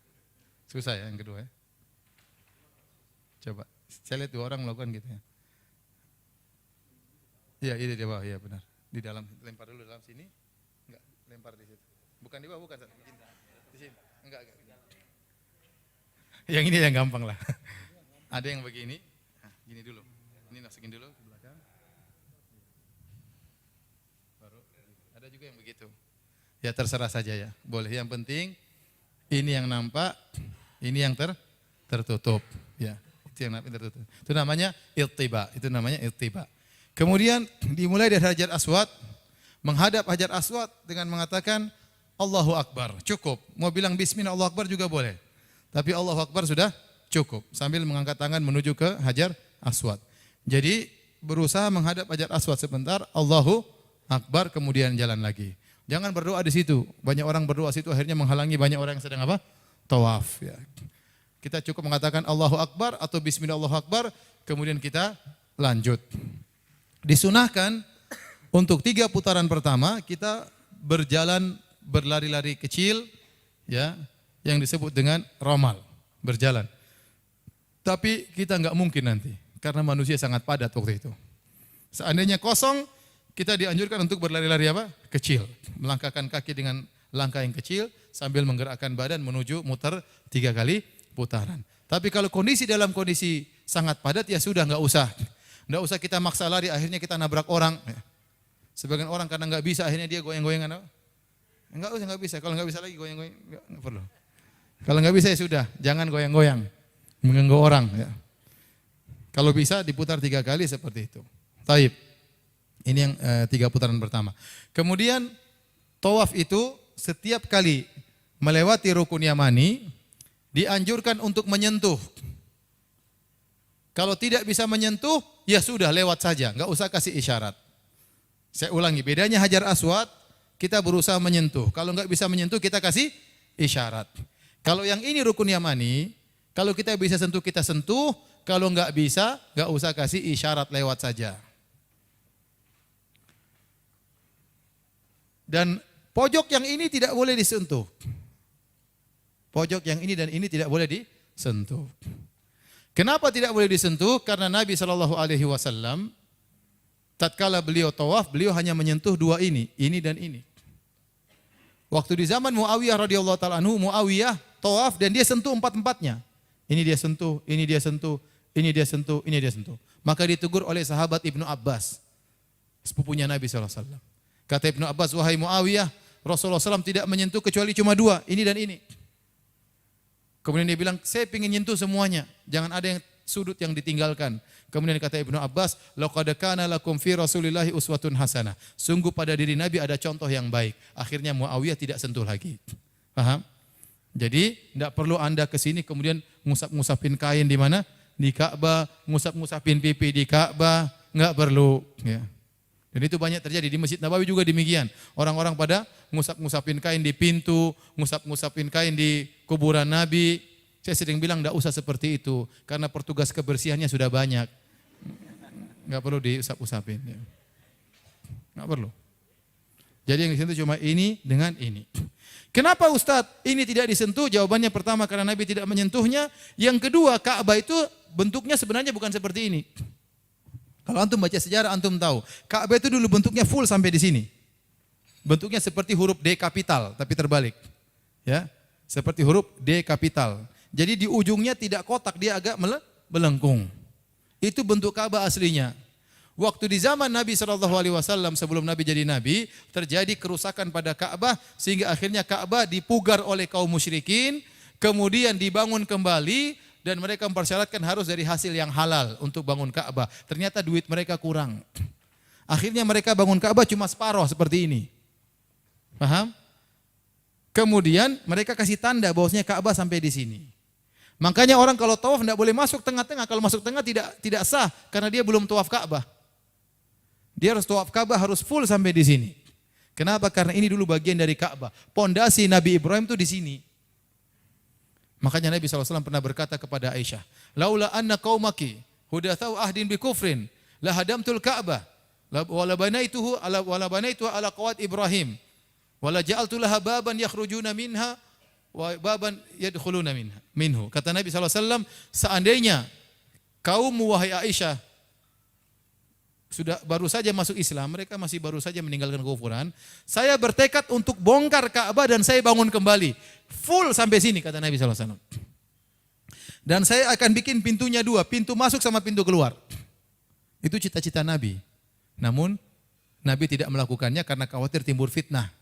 Susah ya yang kedua ya. Coba. Saya lihat 2 orang melakukan gitu ya. Iya, ini di bawah, iya benar. Di dalam, lempar dulu dalam sini. Enggak, lempar di situ. Bukan di bawah, bukan. Di sini. Enggak. Yang ini yang gampang lah. Ada yang begini. Nah, gini dulu. Ini masukin dulu ke belakang. Baru. Ada juga yang begitu. Ya terserah saja ya. Boleh. Yang penting ini yang nampak, ini yang tertutup. Ya. Itu namanya ittiba. Itu namanya ittiba. Kemudian dimulai dari Hajar Aswad, menghadap Hajar Aswad dengan mengatakan Allahu Akbar. Cukup. Mau bilang bismillah Allahu Akbar juga boleh. Tapi Allahu Akbar sudah cukup. Sambil mengangkat tangan menuju ke Hajar Aswad. Jadi berusaha menghadap Hajar Aswad sebentar, Allahu Akbar, kemudian jalan lagi. Jangan berdoa di situ. Banyak orang berdoa situ akhirnya menghalangi banyak orang yang sedang apa? Tawaf. Ya. Kita cukup mengatakan Allahu Akbar atau Bismillah Allahu Akbar, kemudian kita lanjut. Disunahkan untuk 3 putaran pertama kita berjalan berlari-lari kecil, ya, yang disebut dengan romal, berjalan. Tapi kita nggak mungkin nanti, karena manusia sangat padat waktu itu. Seandainya kosong, kita dianjurkan untuk berlari-lari apa? Kecil, melangkahkan kaki dengan langkah yang kecil sambil menggerakkan badan menuju muter 3 kali putaran. Tapi kalau dalam kondisi sangat padat ya sudah nggak usah kita maksa lari akhirnya kita nabrak orang. Sebagian orang karena nggak bisa akhirnya dia goyang-goyangan. Nggak bisa. Kalau nggak bisa lagi goyang-goyang nggak perlu. Kalau nggak bisa ya sudah, jangan goyang-goyang mengganggu orang. Ya. Kalau bisa diputar 3 kali seperti itu. Taib. Ini yang 3 putaran pertama. Kemudian tawaf itu setiap kali melewati rukun yamani dianjurkan untuk menyentuh. Kalau tidak bisa menyentuh, ya sudah lewat saja, enggak usah kasih isyarat. Saya ulangi, bedanya Hajar Aswad, kita berusaha menyentuh. Kalau enggak bisa menyentuh, kita kasih isyarat. Kalau yang ini rukun yamani, kalau kita bisa sentuh, kita sentuh. Kalau enggak bisa, enggak usah kasih isyarat, lewat saja. Dan pojok yang ini tidak boleh disentuh. Pojok yang ini dan ini tidak boleh disentuh. Kenapa tidak boleh disentuh? Karena Nabi SAW tatkala beliau tawaf, beliau hanya menyentuh 2 ini dan ini. Waktu di zaman Muawiyah radhiyallahu taala anhu, Muawiyah tawaf dan dia sentuh 4-4-nya. Ini dia sentuh, ini dia sentuh, ini dia sentuh, ini dia sentuh. Maka ditegur oleh sahabat Ibnu Abbas, sepupunya Nabi SAW. Kata Ibnu Abbas, wahai Muawiyah, Rasulullah SAW tidak menyentuh kecuali cuma 2, ini dan ini. Kemudian dia bilang, saya ingin nyentuh semuanya. Jangan ada yang sudut yang ditinggalkan. Kemudian kata Ibnu Abbas, laqad kana lakum fi Rasulillahi uswatun hasanah. Sungguh pada diri Nabi ada contoh yang baik. Akhirnya Muawiyah tidak sentuh lagi. Paham? Jadi tidak perlu Anda ke sini kemudian ngusap-ngusapin kain di mana? Di Ka'bah, ngusap-ngusapin pipi di Ka'bah, enggak perlu, ya. Dan itu banyak terjadi di Masjid Nabawi juga demikian. Orang-orang pada ngusap-ngusapin kain di pintu, ngusap-ngusapin kain di kuburan Nabi. Saya sering bilang enggak usah seperti itu karena petugas kebersihannya sudah banyak. Enggak perlu diusap-usapin. Ya. Enggak perlu. Jadi yang disentuh cuma ini dengan ini. Kenapa Ustadz ini tidak disentuh? Jawabannya pertama karena Nabi tidak menyentuhnya. Yang kedua, Ka'bah itu bentuknya sebenarnya bukan seperti ini. Kalau antum baca sejarah antum tahu, Ka'bah itu dulu bentuknya full sampai di sini. Bentuknya seperti huruf D kapital tapi terbalik. Ya, seperti huruf D kapital. Jadi di ujungnya tidak kotak, dia agak melengkung. Itu bentuk Ka'bah aslinya. Waktu di zaman Nabi SAW sebelum Nabi jadi Nabi, terjadi kerusakan pada Ka'bah sehingga akhirnya Ka'bah dipugar oleh kaum musyrikin, kemudian dibangun kembali dan mereka mempersyaratkan harus dari hasil yang halal untuk bangun Ka'bah. Ternyata duit mereka kurang. Akhirnya mereka bangun Ka'bah cuma separuh seperti ini. Paham? Kemudian mereka kasih tanda bahwasanya Ka'bah sampai di sini. Makanya orang kalau tawaf tidak boleh masuk tengah-tengah. Kalau masuk tengah tidak sah karena dia belum tawaf Ka'bah. Dia harus tawaf Ka'bah harus full sampai di sini. Kenapa? Karena ini dulu bagian dari Ka'bah. Pondasi Nabi Ibrahim itu di sini. Makanya Nabi SAW pernah berkata kepada Aisyah, "Laula anna qaumaki hudatsau ahdin bi kufrin la hadamtul Ka'bah wala banaituhu ala qawat Ibrahim wala ja'altu laha baban yakhrujuna minha wa baban yadkhuluna minhu." Kata Nabi SAW, seandainya kaum wahai Aisyah sudah baru saja masuk Islam, mereka masih baru saja meninggalkan kekufuran, saya bertekad untuk bongkar Ka'bah dan saya bangun kembali. Full sampai sini kata Nabi SAW. Dan saya akan bikin pintunya dua, pintu masuk sama pintu keluar. Itu cita-cita Nabi. Namun Nabi tidak melakukannya karena khawatir timbul fitnah.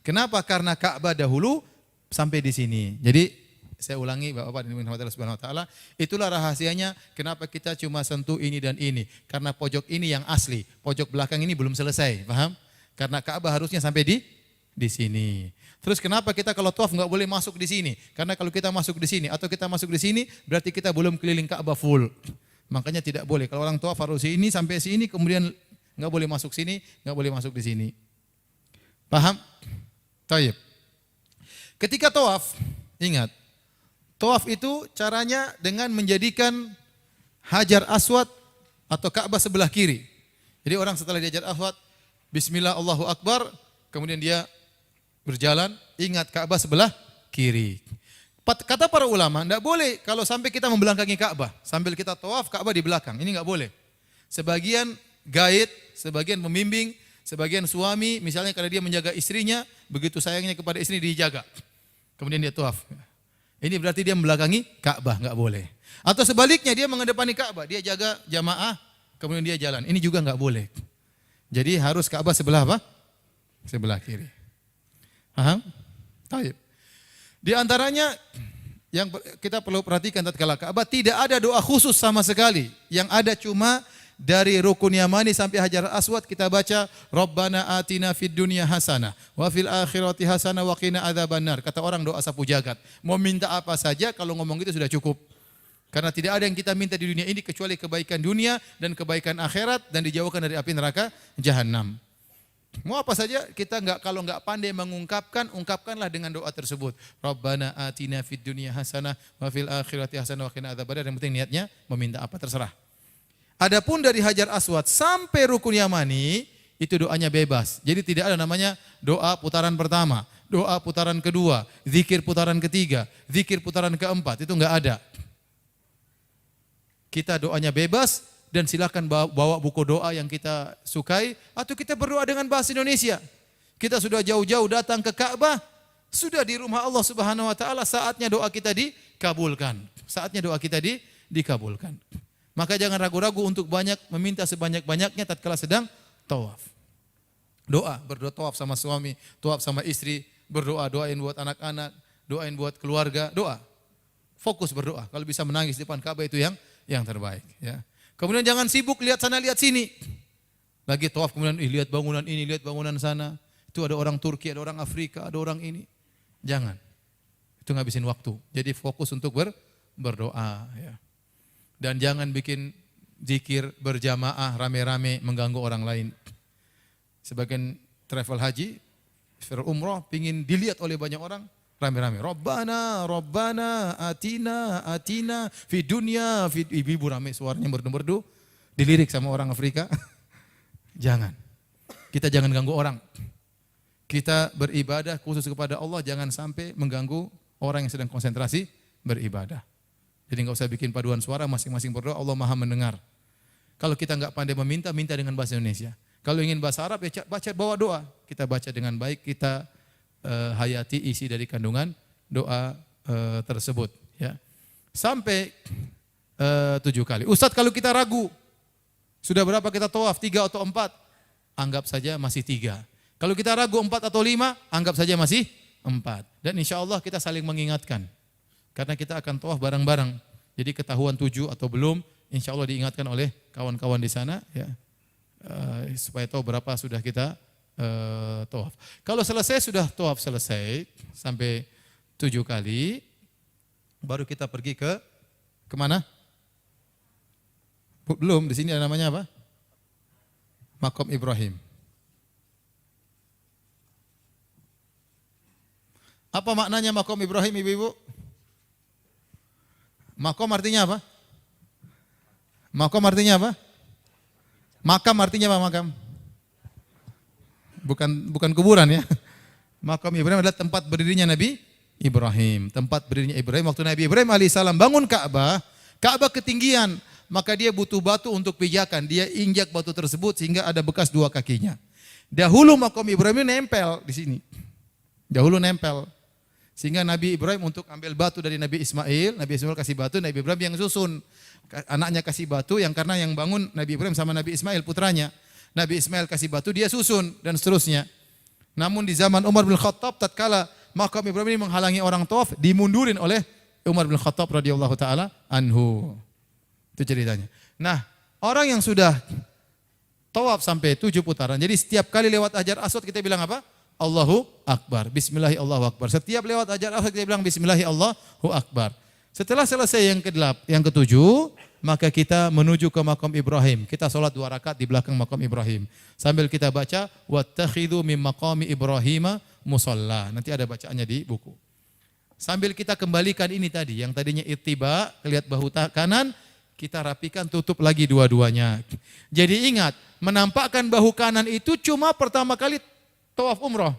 Kenapa? Karena Ka'bah dahulu sampai di sini. Jadi saya ulangi Bapak dan Ibu Allah Subhanahu wa taala, itulah rahasianya kenapa kita cuma sentuh ini dan ini. Karena pojok ini yang asli, pojok belakang ini belum selesai, paham? Karena Ka'bah harusnya sampai di sini. Terus kenapa kita kalau tawaf enggak boleh masuk di sini? Karena kalau kita masuk di sini atau kita masuk di sini berarti kita belum keliling Ka'bah full. Makanya tidak boleh. Kalau orang tawaf harus ini sampai sini kemudian enggak boleh masuk sini, enggak boleh masuk di sini. Paham? Taib. Ketika tawaf, ingat, tawaf itu caranya dengan menjadikan Hajar Aswad atau Ka'bah sebelah kiri. Jadi orang setelah di Hajar Aswad, Bismillah Allahu Akbar, kemudian dia berjalan, ingat Ka'bah sebelah kiri. Kata para ulama, tidak boleh kalau sampai kita membelakangi Ka'bah, sambil kita tawaf Ka'bah di belakang, ini enggak boleh. Sebagian guide, sebagian pembimbing, sebagian suami, misalnya karena dia menjaga istrinya, begitu sayangnya kepada istri dijaga. Kemudian dia tawaf. Ini berarti dia membelakangi Ka'bah, enggak boleh. Atau sebaliknya dia menghadapani Ka'bah, dia jaga jamaah, kemudian dia jalan. Ini juga enggak boleh. Jadi harus Ka'bah sebelah apa? Sebelah kiri. Paham? Baik. Di antaranya yang kita perlu perhatikan tatkala Ka'bah tidak ada doa khusus sama sekali. Yang ada cuma dari rukun Yamani sampai Hajar Aswad kita baca Rabbana atina fid dunya hasanah wa fil akhirati hasanah wa qina adzabannar. Kata orang doa sapu jagat. Mau minta apa saja kalau ngomong itu sudah cukup. Karena tidak ada yang kita minta di dunia ini kecuali kebaikan dunia dan kebaikan akhirat dan dijauhkan dari api neraka jahanam. Mau apa saja kita kalau enggak pandai mengungkapkan, ungkapkanlah dengan doa tersebut. Rabbana atina fid dunya hasanah wa fil akhirati hasanah wa qina adzabannar. Yang penting niatnya meminta apa terserah. Adapun dari Hajar Aswad sampai rukun Yamani itu doanya bebas. Jadi tidak ada namanya doa putaran pertama, doa putaran kedua, zikir putaran ketiga, zikir putaran keempat, itu enggak ada. Kita doanya bebas dan silakan bawa buku doa yang kita sukai atau kita berdoa dengan bahasa Indonesia. Kita sudah jauh-jauh datang ke Ka'bah, sudah di rumah Allah Subhanahu wa taala, saatnya doa kita dikabulkan. Saatnya doa kita dikabulkan. Maka jangan ragu-ragu untuk meminta sebanyak-banyaknya tatkala sedang tawaf. Berdoa tawaf sama suami, tawaf sama istri, doain buat anak-anak, doain buat keluarga, doa. Fokus berdoa. Kalau bisa menangis di depan Ka'bah itu yang terbaik, ya. Kemudian jangan sibuk lihat sana lihat sini. Lagi tawaf kemudian lihat bangunan ini, lihat bangunan sana. Itu ada orang Turki, ada orang Afrika, ada orang ini. Jangan. Itu ngabisin waktu. Jadi fokus untuk berdoa, ya. Dan jangan bikin zikir berjamaah rame-rame mengganggu orang lain. Sebagian travel haji, umroh pingin dilihat oleh banyak orang, Rame-rame. Rabbana, Rabbana, atina, atina, fi dunya, fi ibu rame suaranya merdu-merdu. Dilirik sama orang Afrika. Jangan. Kita jangan ganggu orang. Kita beribadah khusus kepada Allah, jangan sampai mengganggu orang yang sedang konsentrasi beribadah. Jadi enggak usah bikin paduan suara, masing-masing berdoa, Allah Maha mendengar. Kalau kita enggak pandai meminta, minta dengan bahasa Indonesia. Kalau ingin bahasa Arab, ya baca bawa doa. Kita baca dengan baik, kita hayati isi dari kandungan doa tersebut. Ya. Sampai 7 kali. Ustadz kalau kita ragu, sudah berapa kita tawaf, 3 atau 4? Anggap saja masih 3. Kalau kita ragu 4 atau 5, anggap saja masih 4. Dan insya Allah kita saling mengingatkan. Karena kita akan tawaf bareng-bareng. Jadi ketahuan 7 atau belum, insya Allah diingatkan oleh kawan-kawan di sana. Ya. Supaya tahu berapa sudah kita tawaf. Kalau selesai sudah tawaf selesai sampai 7 kali, baru kita pergi ke kemana? Belum, di sini ada namanya apa? Maqam Ibrahim. Apa maknanya Maqam Ibrahim, ibu-ibu? Maqam artinya apa? Maqam artinya apa? Makam artinya apa makam? Bukan kuburan ya. Maqam Ibrahim adalah tempat berdirinya Nabi Ibrahim. Tempat berdirinya Ibrahim waktu Nabi Ibrahim alaihissalam bangun Ka'bah. Ka'bah ketinggian, maka dia butuh batu untuk pijakan. Dia injak batu tersebut sehingga ada bekas 2 kakinya. Dahulu Maqam Ibrahim ini nempel di sini. Dahulu nempel. Sehingga Nabi Ibrahim untuk ambil batu dari Nabi Ismail kasih batu, Nabi Ibrahim yang susun. Anaknya kasih batu yang karena yang bangun Nabi Ibrahim sama Nabi Ismail putranya. Nabi Ismail kasih batu, dia susun dan seterusnya. Namun di zaman Umar bin Khattab tatkala Maqam Ibrahim ini menghalangi orang tawaf, dimundurin oleh Umar bin Khattab radhiyallahu taala anhu. Itu ceritanya. Nah, orang yang sudah tawaf sampai 7 putaran. Jadi setiap kali lewat Hajar Aswad kita bilang apa? Allahu Akbar. Bismillahi Allahu Akbar. Setiap lewat Hajar Aswad kita bilang Bismillahi Allahu Akbar. Setelah selesai yang ke-7, maka kita menuju ke Maqam Ibrahim. Kita sholat 2 rakaat di belakang Maqam Ibrahim. Sambil kita baca, wattakhidhu min maqami Ibrahim musalla. Nanti ada bacaannya di buku. Sambil kita kembalikan ini tadi, yang tadinya ittiba, lihat bahu kanan, kita rapikan, tutup lagi dua-duanya. Jadi ingat, menampakkan bahu kanan itu cuma pertama kali tawaf umroh.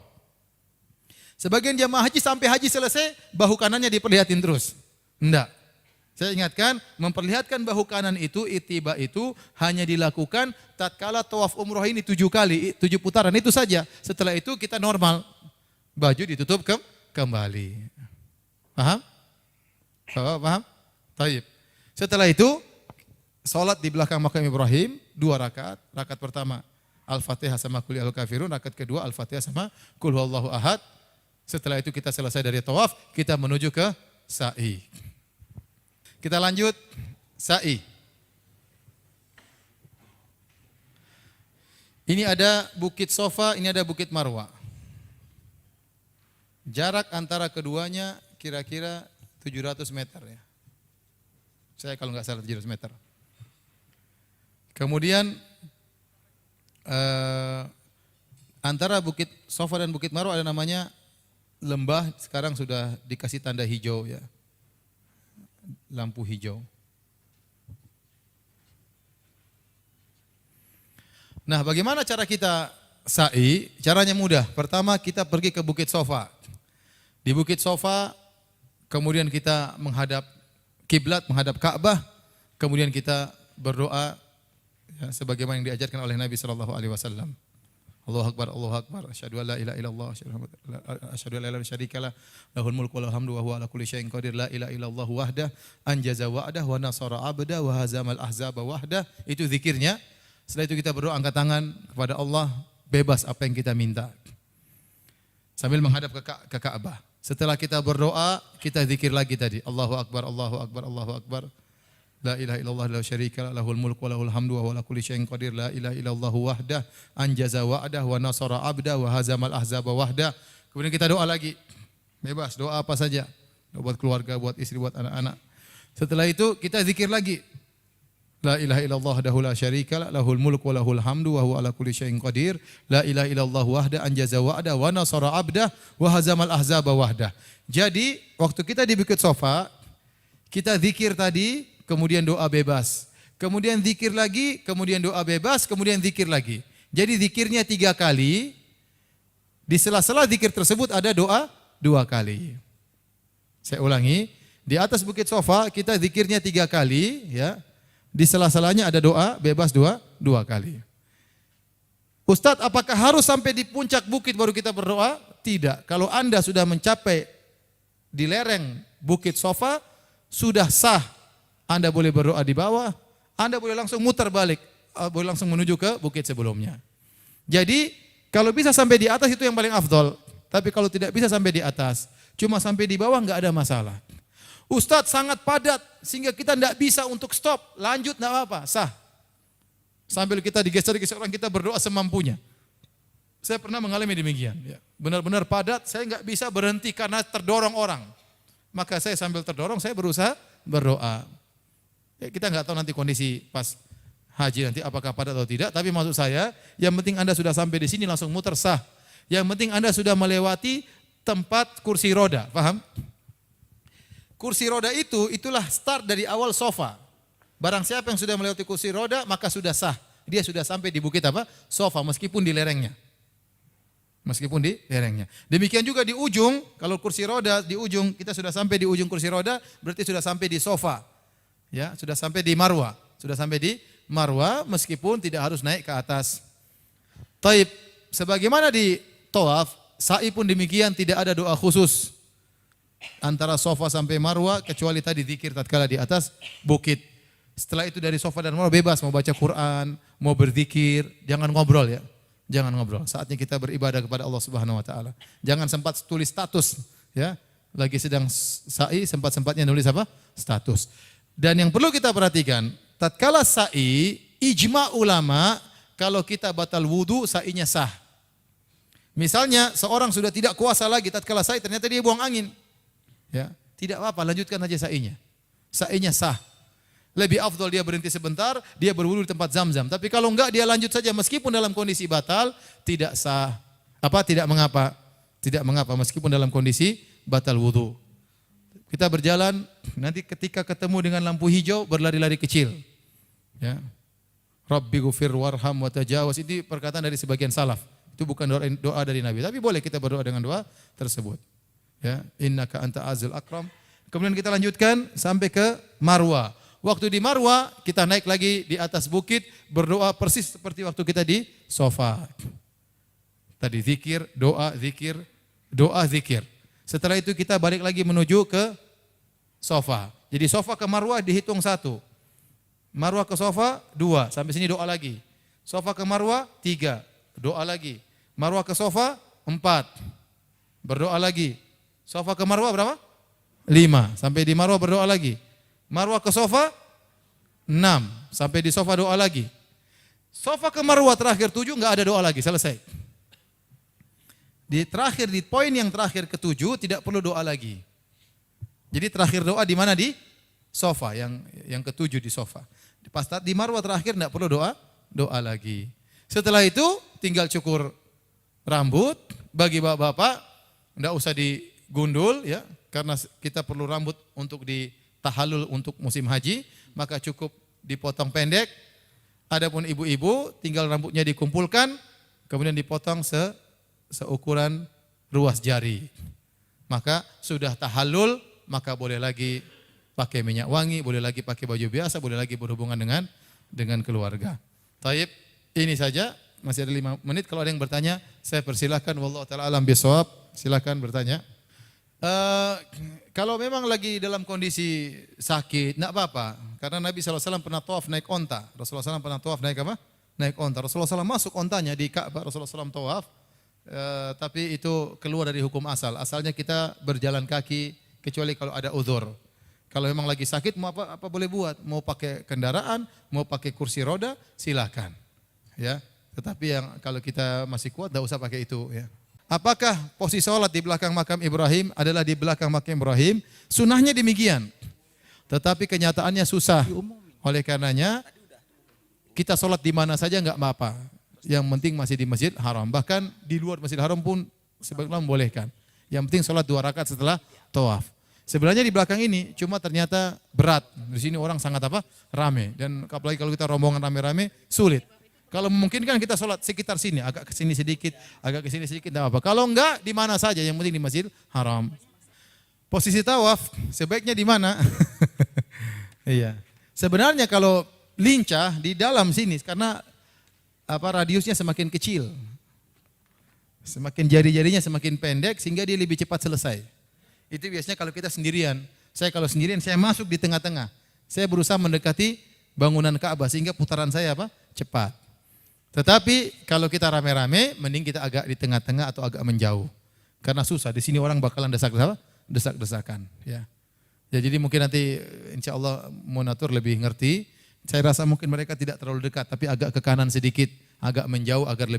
Sebagian jamaah haji sampai haji selesai, bahu kanannya diperlihatin terus. Enggak. Saya ingatkan, memperlihatkan bahu kanan itu, ittiba itu hanya dilakukan tatkala tawaf umroh ini 7 kali, 7 putaran itu saja. Setelah itu kita normal. Baju ditutup kembali. Paham? Paham? Taib. Setelah itu, salat di belakang Maqam Ibrahim 2 rakaat. Rakaat pertama Al-Fatihah sama Qul ya ayyuhal kafirun, rakaat kedua Al-Fatihah sama Qul huwallahu ahad. Setelah itu kita selesai dari tawaf, kita menuju ke sa'i. Kita lanjut sa'i. Ini ada Bukit Sofa, ini ada Bukit Marwa. Jarak antara keduanya kira-kira 700 meter ya. Saya kalau nggak salah 700 meter. Kemudian antara Bukit Sofa dan Bukit Marwa ada namanya lembah, sekarang sudah dikasih tanda hijau ya. Lampu hijau. Nah, bagaimana cara kita sa'i? Caranya mudah. Pertama kita pergi ke Bukit Sofa. Di Bukit Sofa kemudian kita menghadap kiblat, menghadap Ka'bah, kemudian kita berdoa ya, sebagaimana yang diajarkan oleh Nabi sallallahu alaihi wasallam. Allahu Akbar, Allahu Akbar, asyhadu an la ilaha illallah, asyhadu an la ilaha syarikalah, lahul mulku wa lahul hamdu wa huwa ala kulli syai'in qadir, la ilaha illallah wahdah, anjaza wa'dah wa nasara 'abda wa hazamal ahzaba wahdah. Itu zikirnya. Setelah itu kita berdoa, angkat tangan kepada Allah, bebas apa yang kita minta. Sambil menghadap ke Ka'bah. Setelah kita berdoa, kita zikir lagi tadi. Allahu Akbar, Allahu Akbar, Allahu Akbar. La ilaha illallah la syarika lahul mulku wa lahul hamdu wa huwa ala kulli syai'in qadir, la ilaha illallah wahdah, anjaza wa'dah wa nasara 'abda wa hazamal ahzaba wahdah. Kemudian kita doa lagi. Bebas, doa apa saja. Doa buat keluarga, buat istri, buat anak-anak. Setelah itu kita zikir lagi. La ilaha illallah wahdahu la syarika lah, lahul mulku wa lahul hamdu wa huwa ala kulli syai'in qadir. La ilaha illallah wahda anjaza wa'da wa nasara 'abdah wa hazamal ahzaba wahdah. Jadi, waktu kita di Bukit Sofa, kita zikir tadi, kemudian doa bebas. Kemudian zikir lagi, kemudian doa bebas, kemudian zikir lagi. Jadi zikirnya 3 kali. Di sela-sela zikir tersebut ada doa 2 kali. Saya ulangi, di atas Bukit Sofa kita zikirnya 3 kali, ya. Di sela-selanya ada doa bebas dua kali. Ustadz, apakah harus sampai di puncak bukit baru kita berdoa? Tidak. Kalau Anda sudah mencapai di lereng Bukit Sofa, sudah sah. Anda boleh berdoa di bawah, Anda boleh langsung muter balik, boleh langsung menuju ke bukit sebelumnya. Jadi, kalau bisa sampai di atas itu yang paling afdol. Tapi kalau tidak bisa sampai di atas, cuma sampai di bawah enggak ada masalah. Ustadz, sangat padat sehingga kita tidak bisa untuk stop, lanjut tidak apa-apa, sah. Sambil kita digeser-geser orang, kita berdoa semampunya. Saya pernah mengalami demikian. Ya. Benar-benar padat, saya nggak bisa berhenti karena terdorong orang. Maka saya sambil terdorong, saya berusaha berdoa. Ya, kita nggak tahu nanti kondisi pas haji nanti apakah padat atau tidak. Tapi maksud saya, yang penting Anda sudah sampai di sini langsung muter sah. Yang penting Anda sudah melewati tempat kursi roda, paham? Kursi roda itulah start dari awal sofa. Barang siapa yang sudah melewati kursi roda, maka sudah sah. Dia sudah sampai di bukit apa? Sofa, meskipun di lerengnya. Meskipun di lerengnya. Demikian juga di ujung, kalau kursi roda di ujung, kita sudah sampai di ujung kursi roda, berarti sudah sampai di sofa. Ya, sudah sampai di marwah. Sudah sampai di marwah, meskipun tidak harus naik ke atas. Taib, sebagaimana di tawaf, sa'i pun demikian, tidak ada doa khusus antara sofa sampai marwah, kecuali tadi zikir tatkala di atas bukit. Setelah itu dari sofa dan marwah bebas, mau baca Quran, mau berzikir, jangan ngobrol ya. Jangan ngobrol. Saatnya kita beribadah kepada Allah Subhanahu wa taala. Jangan sempat tulis status ya. Lagi sedang sa'i, sempat-sempatnya nulis apa? Status. Dan yang perlu kita perhatikan, tatkala sa'i, ijma ulama kalau kita batal wudu, sa'inya sah. Misalnya seorang sudah tidak kuasa lagi tatkala sa'i, ternyata dia buang angin. Ya, tidak apa-apa, lanjutkan aja sa'inya. Sa'inya sah. Lebih afdol dia berhenti sebentar, dia berwudu di tempat Zam-Zam. Tapi kalau enggak, dia lanjut saja meskipun dalam kondisi batal, tidak sah. Tidak mengapa. Tidak mengapa meskipun dalam kondisi batal wudu. Kita berjalan, nanti ketika ketemu dengan lampu hijau, berlari-lari kecil. Ya. Rabbi ghufir warham wa tajawaz. Ini perkataan dari sebagian salaf. Itu bukan doa dari Nabi, tapi boleh kita berdoa dengan doa tersebut. Ya, innaka anta azul akram. Kemudian kita lanjutkan sampai ke Marwah. Waktu di Marwah kita naik lagi di atas bukit, berdoa persis seperti waktu kita di sofa. Tadi zikir, doa, zikir, doa, zikir. Setelah itu kita balik lagi menuju ke sofa. Jadi sofa ke Marwah dihitung 1. Marwah ke sofa 2, sampai sini doa lagi. Sofa ke Marwah 3, doa lagi. Marwah ke sofa 4, berdoa lagi. Sofa ke Marwah berapa? 5. Sampai di Marwah berdoa lagi. Marwah ke sofa 6. Sampai di sofa doa lagi. Sofa ke Marwah terakhir 7 enggak ada doa lagi, selesai. Di terakhir, di poin yang terakhir ke-7 tidak perlu doa lagi. Jadi terakhir doa di mana? Di sofa, yang ke-7 di sofa. Pas di Marwah terakhir enggak perlu doa lagi. Setelah itu tinggal cukur rambut. Bagi bapak-bapak enggak usah digundul ya, karena kita perlu rambut untuk ditahallul untuk musim haji, maka cukup dipotong pendek. Adapun ibu-ibu tinggal rambutnya dikumpulkan, kemudian dipotong seukuran ruas jari. Maka sudah tahallul, maka boleh lagi pakai minyak wangi, boleh lagi pakai baju biasa, boleh lagi berhubungan dengan keluarga. Taib, ini saja, masih ada 5 menit. Kalau ada yang bertanya, saya persilahkan. Wallahu ta'ala alam bisawab. Silakan bertanya. Kalau memang lagi dalam kondisi sakit, enggak apa-apa. Karena Nabi SAW pernah tawaf naik onta. Rasulullah SAW pernah tawaf naik apa? Naik onta. Rasulullah SAW masuk ontanya di Ka'bah, Rasulullah SAW tawaf. Tapi itu keluar dari hukum asal. Asalnya kita berjalan kaki, kecuali kalau ada uzur. Kalau memang lagi sakit, mau apa boleh buat. Mau pakai kendaraan, mau pakai kursi roda, silakan. Ya. Tetapi yang kalau kita masih kuat, enggak usah pakai itu. Ya. Apakah posisi sholat di belakang makam Ibrahim adalah di belakang makam Ibrahim? Sunnahnya demikian. Tetapi kenyataannya susah. Oleh karenanya kita sholat di mana saja nggak apa-apa. Yang penting masih di Masjid Haram. Bahkan di luar Masjid Haram pun sebagian membolehkan. Yang penting sholat 2 rakaat setelah tawaf. Sebenarnya di belakang ini cuma ternyata berat. Di sini orang sangat apa? Rame. Dan apalagi kalau kita rombongan rame-rame sulit. Kalau memungkinkan kita sholat sekitar sini, agak ke sini sedikit, agak ke sini sedikit, tidak apa. Kalau enggak di mana saja, yang penting di Masjid Haram. Posisi tawaf sebaiknya di mana? Iya. Sebenarnya kalau lincah di dalam sini karena radiusnya semakin kecil. Semakin jari-jarinya semakin pendek sehingga dia lebih cepat selesai. Itu biasanya kalau kita sendirian. Saya kalau sendirian saya masuk di tengah-tengah. Saya berusaha mendekati bangunan Ka'bah sehingga putaran saya cepat. Tetapi kalau kita rame-rame mending kita agak di tengah-tengah atau agak menjauh. Karena susah di sini orang bakalan desak-desakan ya. Ya, jadi mungkin nanti insya Allah monitor lebih ngerti. Saya rasa mungkin mereka tidak terlalu dekat, tapi agak ke kanan sedikit, agak menjauh agar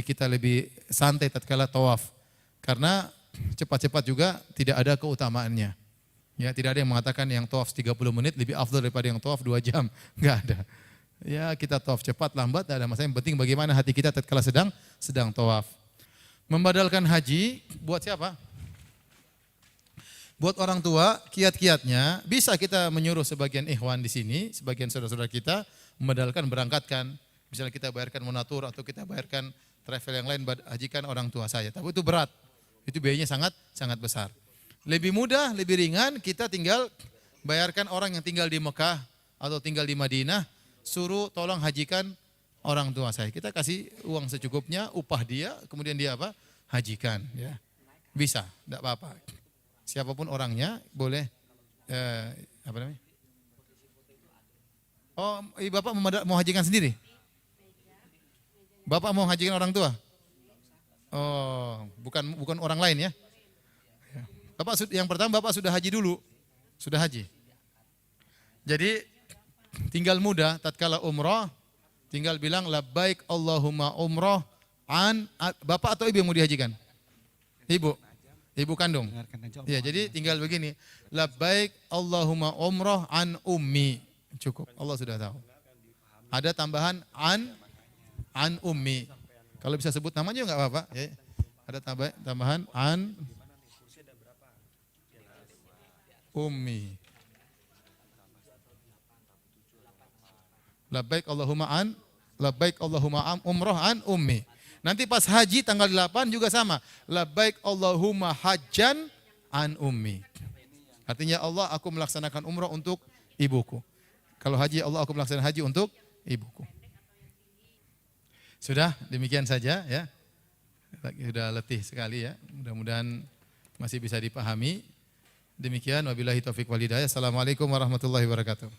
kita lebih santai tatkala tawaf. Karena cepat-cepat juga tidak ada keutamaannya. Ya, tidak ada yang mengatakan yang tawaf 30 menit lebih afdal daripada yang tawaf 2 jam. Enggak ada. Ya, kita tawaf cepat, lambat, tidak ada masalah. Yang penting bagaimana hati kita tatkala sedang tawaf. Membadalkan haji buat siapa? Buat orang tua, kiat-kiatnya bisa kita menyuruh sebagian ikhwan di sini, sebagian saudara-saudara kita membadalkan, berangkatkan. Misalnya kita bayarkan monatur atau kita bayarkan travel yang lain, hajikan orang tua saya. Tapi itu berat, itu biayanya sangat besar. Lebih mudah, lebih ringan, kita tinggal bayarkan orang yang tinggal di Mekah atau tinggal di Madinah, suruh tolong hajikan orang tua saya. Kita kasih uang secukupnya, upah dia, kemudian dia hajikan. Ya. Bisa, tidak apa-apa. Siapapun orangnya boleh Oh, Bapak mau hajikan sendiri? Bapak mau hajikan orang tua? Oh, bukan orang lain ya? Bapak yang pertama Bapak sudah haji dulu. Sudah haji. Jadi tinggal mudah tatkala umrah tinggal bilang labbaik Allahumma umrah an Bapak atau Ibu yang mau dihajikan? Ibu kandung. Ya, jadi tinggal begini. Labbaik Allahumma umrah an ummi. Cukup. Allah sudah tahu. Ada tambahan an ummi. Kalau bisa sebut namanya enggak apa-apa, ya. Ada tambahan an ummi. Labbaik Allahumma umrah an ummi. Nanti pas haji tanggal 8 juga sama. Labbaik Allahumma hajjan an ummi. Artinya Allah aku melaksanakan umrah untuk ibuku. Kalau haji Allah aku melaksanakan haji untuk ibuku. Sudah demikian saja ya. Sudah letih sekali ya. Mudah-mudahan masih bisa dipahami. Demikian wabillahi taufik wal hidayah. Assalamualaikum warahmatullahi wabarakatuh.